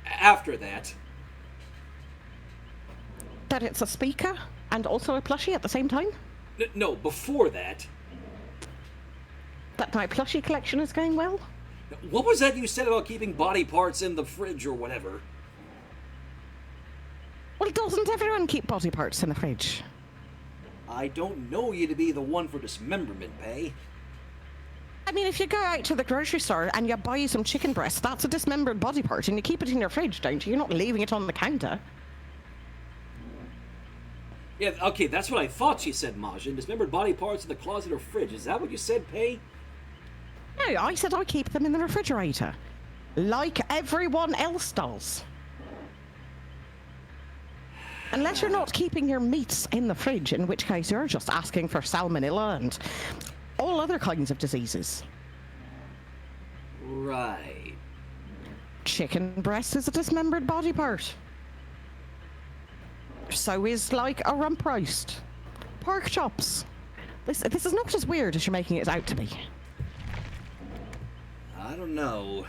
After that. That it's a speaker and also a plushie at the same time? No, before that. That my plushie collection is going well? What was that you said about keeping body parts in the fridge or whatever? Well, doesn't everyone keep body parts in the fridge? I don't know you to be the one for dismemberment, Pae. I mean, if you go out to the grocery store and you buy some chicken breast, that's a dismembered body part, and you keep it in your fridge, don't you? You're not leaving it on the counter. Yeah, okay, that's what I thought she said, Majin. Dismembered body parts in the closet or fridge. Is that what you said, Pae? No, I said I keep them in the refrigerator. Like everyone else does. Unless you're not keeping your meats in the fridge, in which case you're just asking for salmonella and all other kinds of diseases. Right. Chicken breast is a dismembered body part. So is, like, a rump roast. Pork chops. This is not as weird as you're making it out to be. I don't know.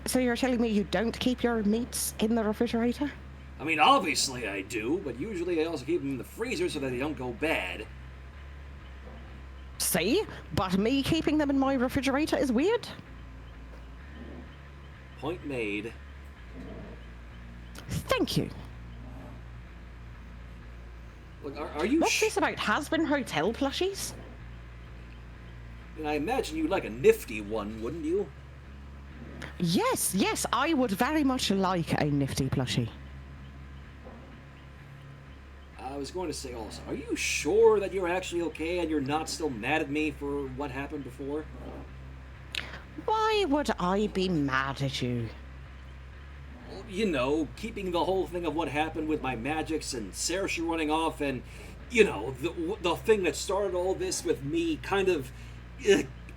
So you're telling me you don't keep your meats in the refrigerator? I mean, obviously I do, but usually I also keep them in the freezer so that they don't go bad. See? But me keeping them in my refrigerator is weird? Point made. Thank you. Look, are you What's this about has-been hotel plushies? I imagine you'd like a nifty one, wouldn't you? Yes, I would very much like a nifty plushie. I was going to say also, are you sure that you're actually okay and you're not still mad at me for what happened before? Why would I be mad at you? You know, keeping the whole thing of what happened with my magics and Saoirse running off and, you know, the thing that started all this with me kind of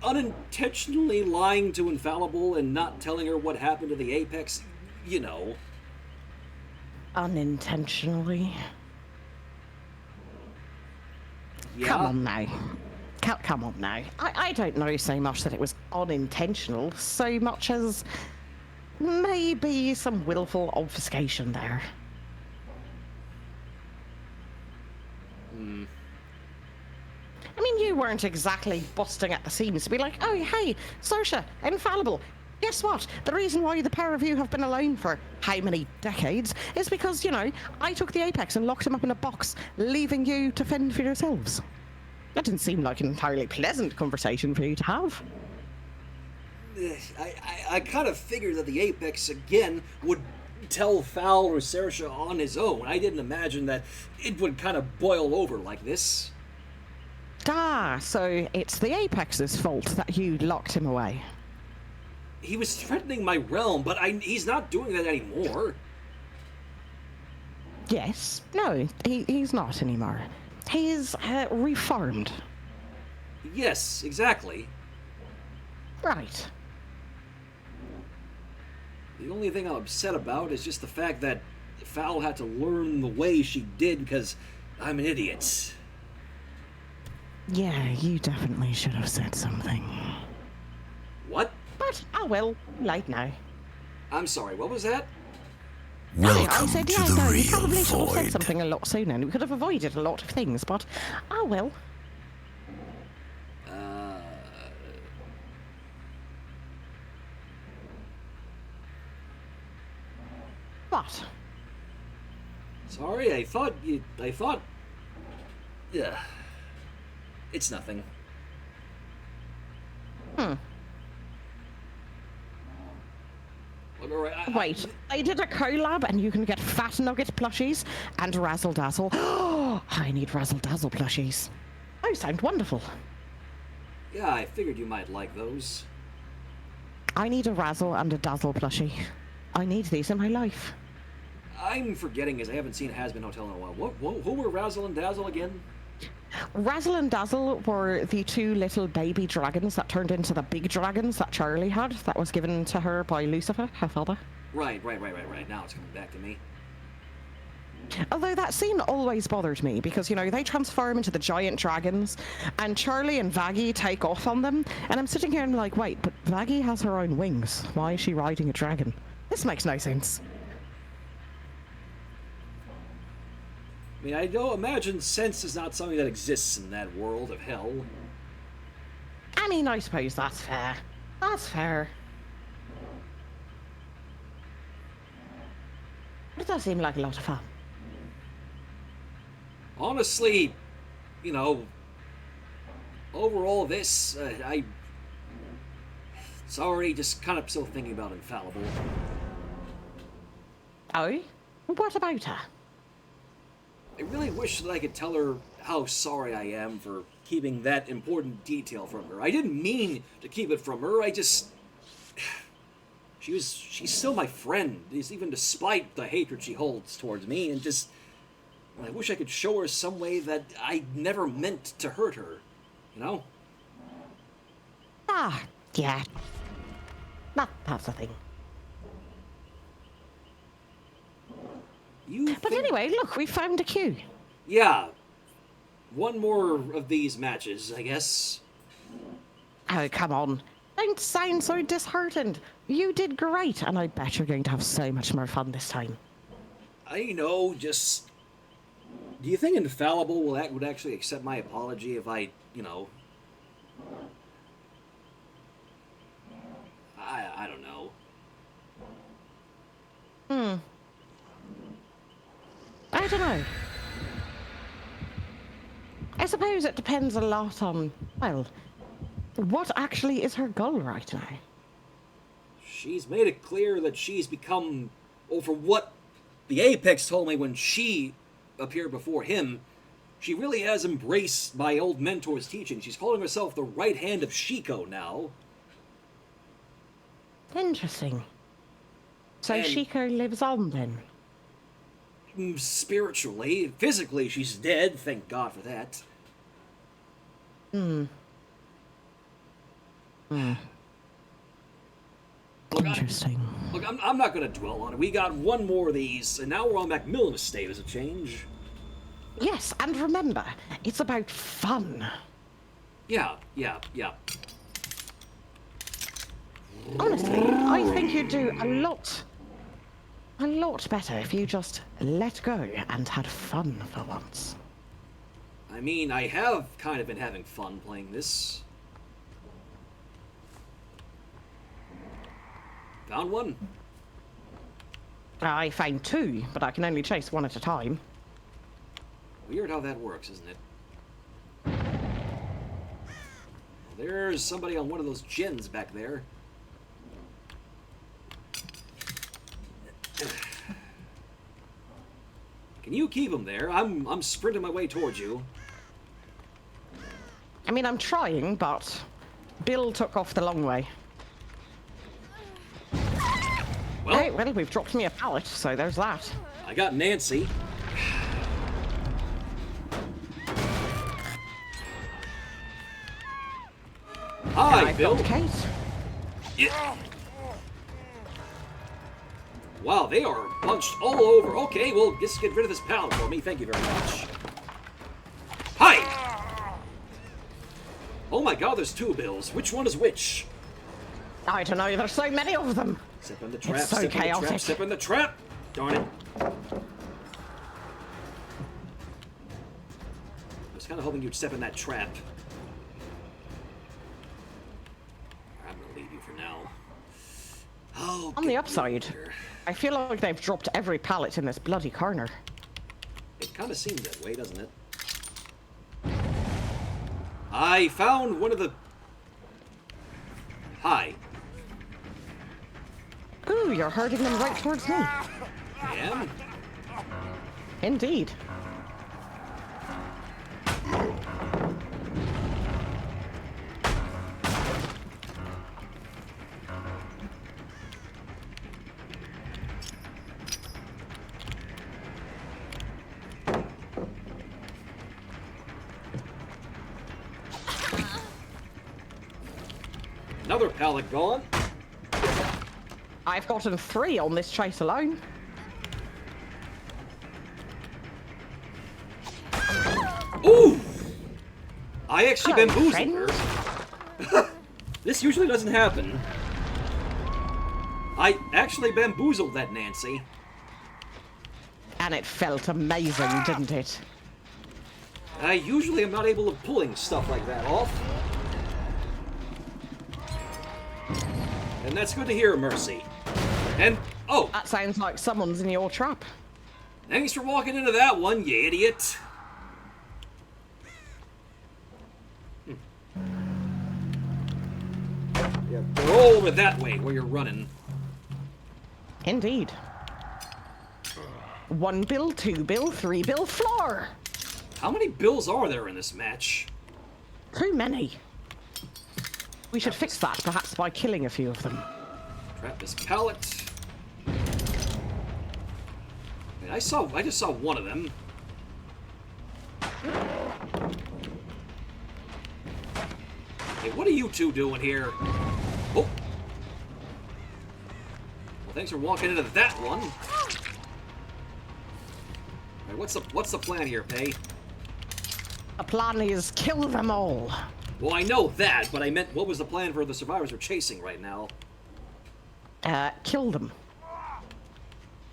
unintentionally lying to Infallible and not telling her what happened to the Apex, you know. Unintentionally? Yeah. Come on now. Come on now. I don't know so much that it was unintentional, so much as maybe some willful obfuscation there. I mean, you weren't exactly busting at the seams to be like, oh, hey, Saoirse, Infallible, guess what? The reason why the pair of you have been alone for how many decades is because, you know, I took the Apex and locked him up in a box, leaving you to fend for yourselves. That didn't seem like an entirely pleasant conversation for you to have. I kind of figured that the Apex, again, would tell Fowl or Saoirse on his own. I didn't imagine that it would kind of boil over like this. Ah, so it's the Apex's fault that you locked him away. He was threatening my realm, but he's not doing that anymore. Yes. No, he's not anymore. He's reformed. Yes, exactly. Right. The only thing I'm upset about is just the fact that Fowl had to learn the way she did because I'm an idiot. Yeah, you definitely should have said something. What? But, oh well, late now. I'm sorry, what was that? Welcome I said, to yeah, the no, you real probably should have said void. something a lot sooner, and we could have avoided a lot of things, but, oh well. What? Sorry, I thought... Yeah. It's nothing. Look, all right, Wait, I did a collab and you can get Fat Nugget plushies and Razzle Dazzle. Oh, I need Razzle Dazzle plushies. Those sound wonderful. Yeah, I figured you might like those. I need a Razzle and a Dazzle plushie. I need these in my life. I'm forgetting as I haven't seen Has-Been Hotel in a while. Who were Razzle and Dazzle again? Razzle and Dazzle were the two little baby dragons that turned into the big dragons that Charlie had, that was given to her by Lucifer, her father. Right. Now it's coming back to me. Although that scene always bothered me because, you know, they transform into the giant dragons and Charlie and Vaggie take off on them, and I'm sitting here and like, wait, but Vaggie has her own wings. Why is she riding a dragon? This makes no sense. I mean, I don't imagine sense is not something that exists in that world of hell. I mean, I suppose that's fair. That's fair. But it does seem like a lot of fun. honestly, you know, over all this, sorry, just kind of still thinking about Infallible. Oh? What about her? I really wish that I could tell her how sorry I am for keeping that important detail from her. I didn't mean to keep it from her, I just... She's still my friend, even despite the hatred she holds towards me, and just... I wish I could show her some way that I never meant to hurt her, you know? Ah, yeah. That's the thing. But anyway, look, we found a queue. Yeah. One more of these matches, I guess. Oh, come on. Don't sound so disheartened. You did great, and I bet you're going to have so much more fun this time. I know, just... Do you think Infallible would actually accept my apology if I, you know... I don't know. I don't know. I suppose it depends a lot on, well, what actually is her goal right now? She's made it clear that she's become, well, for what the Apex told me when she appeared before him, she really has embraced my old mentor's teaching. She's calling herself the right hand of Shiko now. Interesting. So And- Shiko lives on then? Spiritually. Physically, she's dead. Thank God for that. Interesting. Look, I'm not going to dwell on it. We got one more of these, and now we're on Macmillan Estate as a change. Yes, and remember, it's about fun. Yeah. Honestly, I think you'd do a lot better if you just let go and had fun for once. I mean, I have kind of been having fun playing this. Found one. I found two, but I can only chase one at a time. Weird how that works, isn't it? Well, there's somebody on one of those gins back there. Can you keep him there? I'm sprinting my way towards you. I mean, I'm trying, but Bill took off the long way. Well, Hey, well, we've dropped me a pallet, so there's that. I got Nancy. Hi, I've Bill. got Kate. Yeah. Wow, they are bunched all over. Okay, well, just get rid of this pallet for me. Thank you very much. Hi! Oh my god, there's two Bills. Which one is which? I don't know, there's so many of them. Step in the trap, It's so step in the trap, chaotic. step in the trap! Darn it. I was kind of hoping you'd step in that trap. I'm gonna leave you for now. Oh, On the upside, I feel like they've dropped every pallet in this bloody corner. It kind of seems that way, doesn't it? I found one of the... Hi. Ooh, you're herding them right towards me. I am? Indeed. Another pallet gone. I've gotten 3 on this chase alone. Ooh! I actually Hello, bamboozled her. This usually doesn't happen. I actually bamboozled that Nancy. And it felt amazing, didn't it? I usually am not able to pulling stuff like that off. And that's good to hear, Mercy. And, oh, That sounds like someone's in your trap. thanks for walking into that one, you idiot. Yeah, they're all over that way where you're running. Indeed. 1 bill, 2 bill, 3 bill, floor! How many bills are there in this match? Too many. We should fix that, perhaps by killing a few of them. Trap this pallet. I just saw one of them. Hey, what are you two doing here? Oh. Well, thanks for walking into that one. All right, what's the plan here, Pae? The plan is kill them all. Well, I know that, but I meant what was the plan for the survivors we're chasing right now? Kill them.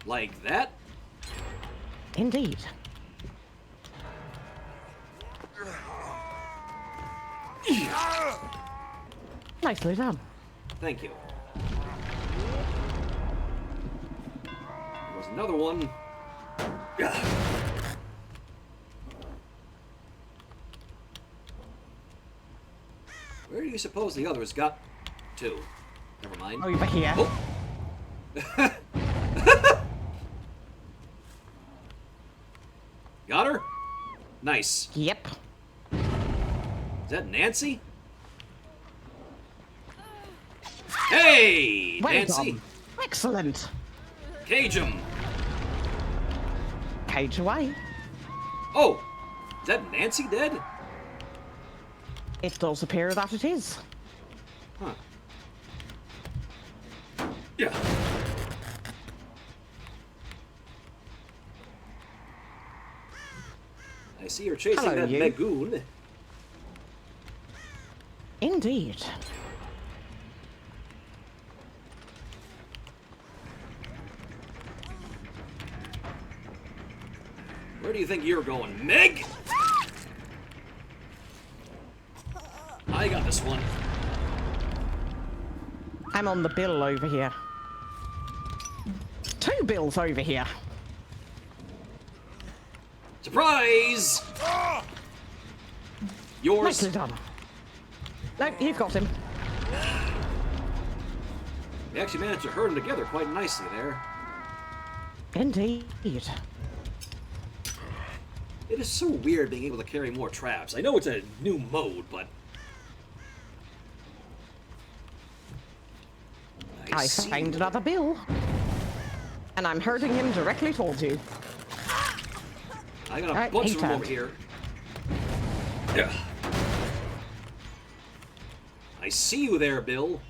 Like that? Indeed. Nicely done. Thank you. There was another one. Where do you suppose the others got to? Never mind. Over here. Oh. Got her? Nice. Yep. Is that Nancy? Hey, Well Nancy. done. Excellent. Cage him. Cage away. Oh, is that Nancy dead? It does appear that it is. Huh. Yeah. I see you're chasing Hello, that you. Magoon. Indeed. Where do you think you're going, Meg? I got this one. I'm on the bill over here. 2 bills over here. Surprise! Yours. Nicely done. No, you've got him. We actually managed to herd them together quite nicely there. Indeed. It is so weird being able to carry more traps. I know it's a new mode, but... I see. found another bill. And I'm herding him directly towards you. I got a Alright, bunch he of them turned. over here. Yeah. I see you there, Bill.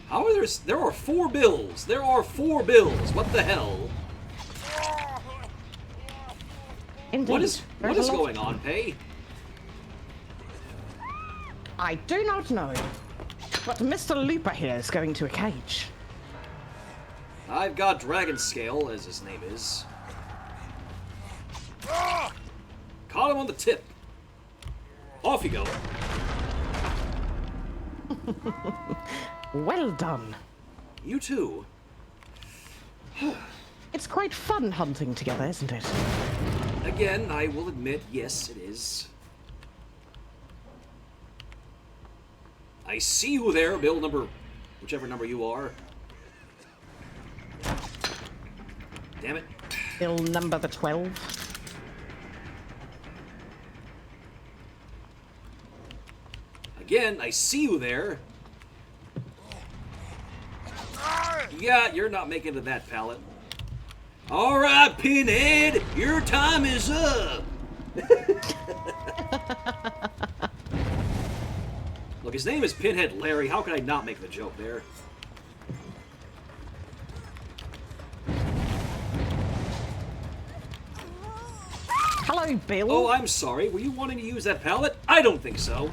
How are there are 4 bills. There are 4 bills. What the hell? Indeed. What is There's a lot. going on, Pae? I do not know. But Mr. Looper here is going to a cage. I've got Dragon Scale, as his name is. Caught him on the tip. Off you go. Well done. You too. It's quite fun hunting together, isn't it? Again, I will admit, yes, it is. I see you there, Bill number... whichever number you are. Damn it. Bill number the 12. Again, I see you there. Yeah, you're not making it to that pallet. All right, Pinhead, your time is up. Look, his name is Pinhead Larry. How could I not make the joke there? Hello, Bill. Oh, I'm sorry. Were you wanting to use that pallet? I don't think so.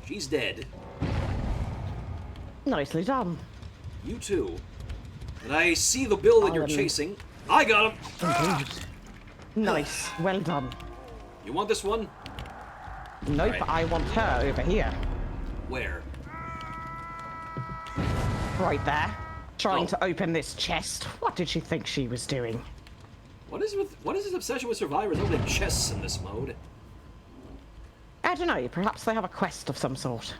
She's dead. Nicely done. You too. And I see the bill that you're chasing. I got him. Indeed. Nice. Well done. You want this one? Nope, Right. I want her over here. Where? Right there. Trying Oh. to open this chest. What did she think she was doing? What is his obsession with survivors opening chests in this mode? I don't know, perhaps they have a quest of some sort.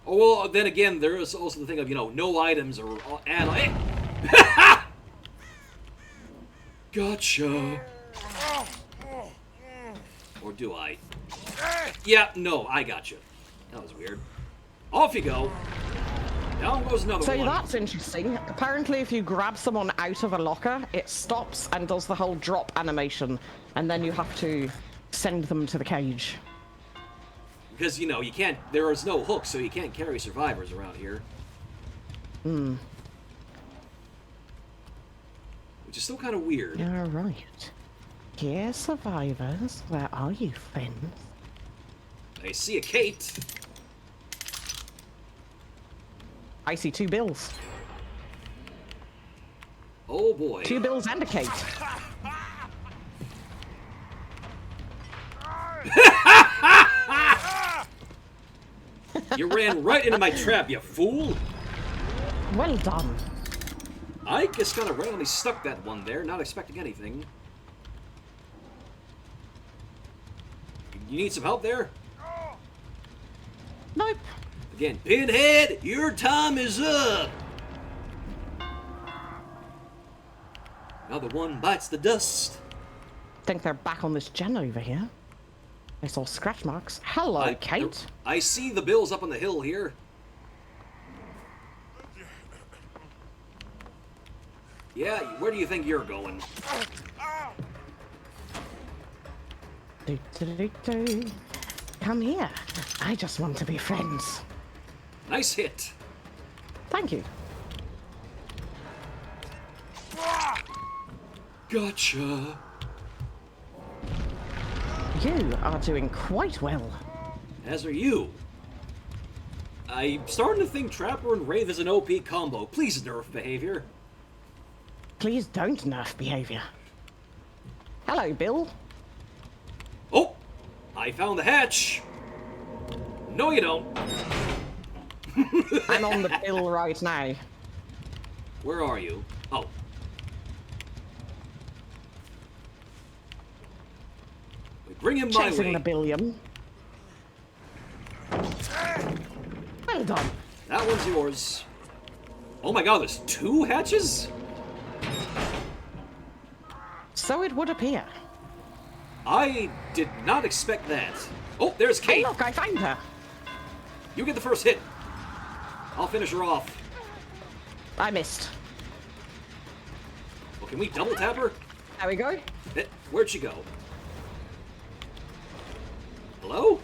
Oh, well, then again, there is also the thing of, you know, no items or add. Gotcha. Or do I? Yeah, no, I gotcha. That was weird. Off you go. Down goes another So one. that's interesting. Apparently, if you grab someone out of a locker, it stops and does the whole drop animation, and then you have to send them to the cage. Because, you know, you can't... There is no hook, so you can't carry survivors around here. Hmm. Which is still kind of weird. You're right. Here, survivors. Where are you, friends? I see a Kate. I see 2 bills. Oh, boy. 2 bills and a Kate. You ran right into my trap, you fool! Well done. I just kind of randomly stuck that one there, not expecting anything. You need some help there? Nope. Again, Pinhead, your time is up! Another one bites the dust. Think they're back on this gen over here. I saw scratch marks. Hello, Kate. I see the bills up on the hill here. Yeah, where do you think you're going? Do, do, do, do. Come here. I just want to be friends. Nice hit. Thank you. Gotcha. You are doing quite well. As are you. I'm starting to think Trapper and Wraith is an OP combo. Please nerf behavior. Please don't nerf behavior. Hello, Bill. Oh! I found the hatch! No, you don't. I'm on the bill right now. Where are you? Oh. We bring him my Chasing way. the billion. Well done. That one's yours. Oh my god, there's 2 hatches? So it would appear. I did not expect that. Oh, there's Hey, Kate. look, I found her. You get the first hit. I'll finish her off. I missed. Well, can we double tap her? There we go. Where'd she go? Hello?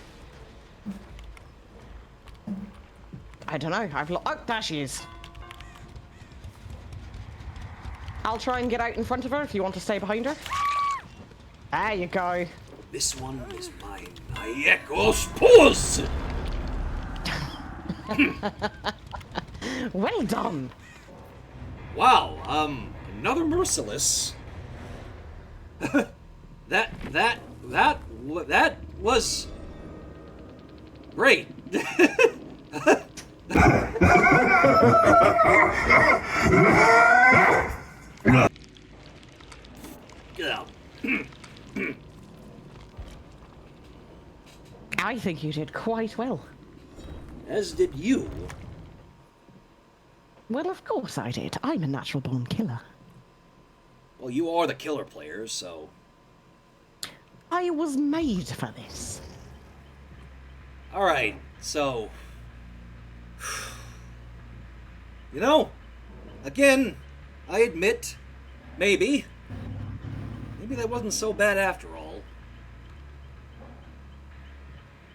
I don't know. Oh, there she is. I'll try and get out in front of her if you want to stay behind her. There you go. This one is mine. I echo spores! Well done. Wow, another merciless. that was great. Yeah. I think you did quite well. As did you. Well, of course I did. I'm a natural-born killer. Well, you are the killer player, so... I was made for this. Alright, so... You know, again, I admit, maybe that wasn't so bad after all.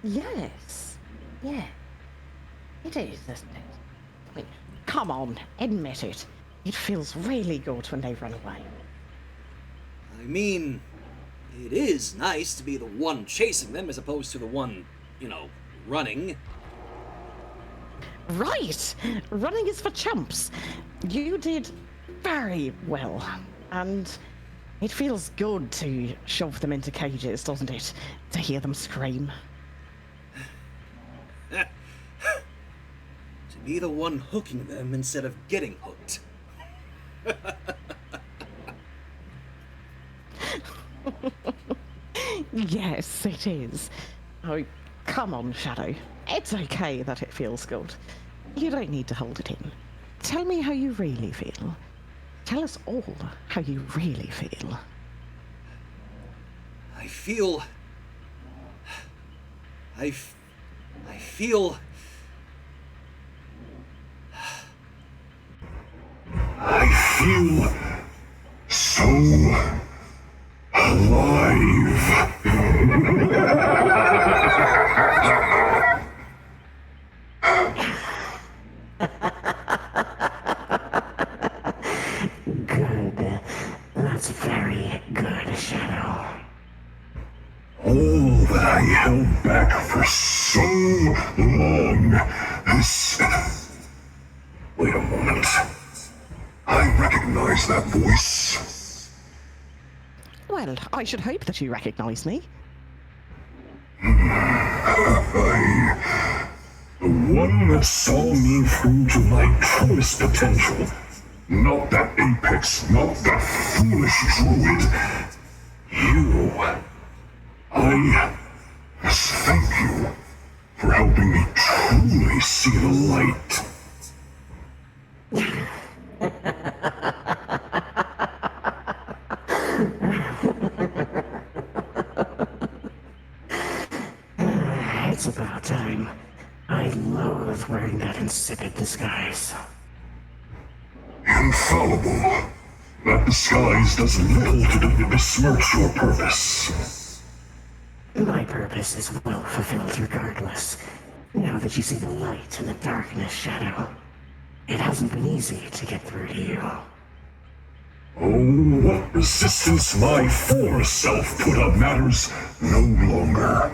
Yes. Yeah. It is, isn't it? I mean, come on, admit it. It feels really good when they run away. I mean, it is nice to be the one chasing them as opposed to the one, you know, running. Right! Running is for chumps. You did very well. And it feels good to shove them into cages, doesn't it? To hear them scream. To be the one hooking them instead of getting hooked. Yes, it is. Oh, come on, Shadow. It's okay that it feels good. You don't need to hold it in. Tell me how you really feel. Tell us all how you really feel. I feel... I feel... I feel so alive. Good. That's very good, Shadow. All that I held back for so long. Wait a moment. I recognize that voice. Well, I should hope that you recognize me. The one that saw me through to my truest potential. Not that apex, not that foolish druid. You. I must thank you for helping me truly see the light. It's about time. I loathe wearing that insipid disguise. Infallible. That disguise does little to besmirch your purpose. My purpose is well fulfilled regardless. Now that you see the light in the darkness, Shadow, it hasn't been easy to get through to you. Oh, what resistance my former self put up matters no longer.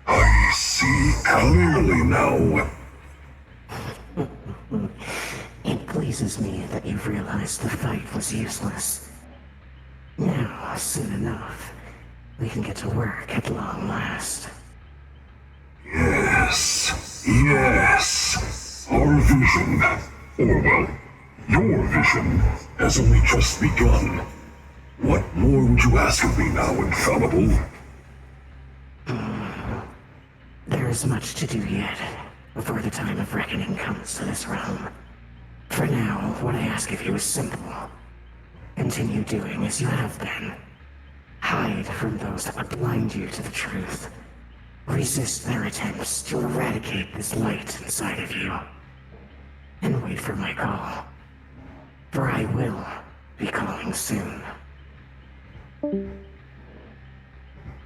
I see clearly now. It pleases me that you've realized the fight was useless. Now, soon enough, we can get to work at long last. Yes, yes. Our vision, or well, your vision, has only just begun. What more would you ask of me now, Infallible? There is much to do yet, before the time of reckoning comes to this realm. For now, what I ask of you is simple. Continue doing as you have been. Hide from those that would blind you to the truth. Resist their attempts to eradicate this light inside of you. And wait for my call. For I will be calling soon.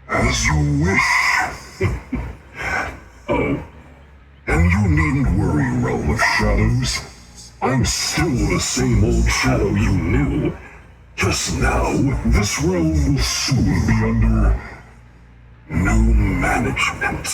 As you wish. Oh, and you needn't worry, Realm of Shadows. I'm still the same old Shadow you knew. Just now, this realm will soon be under new management.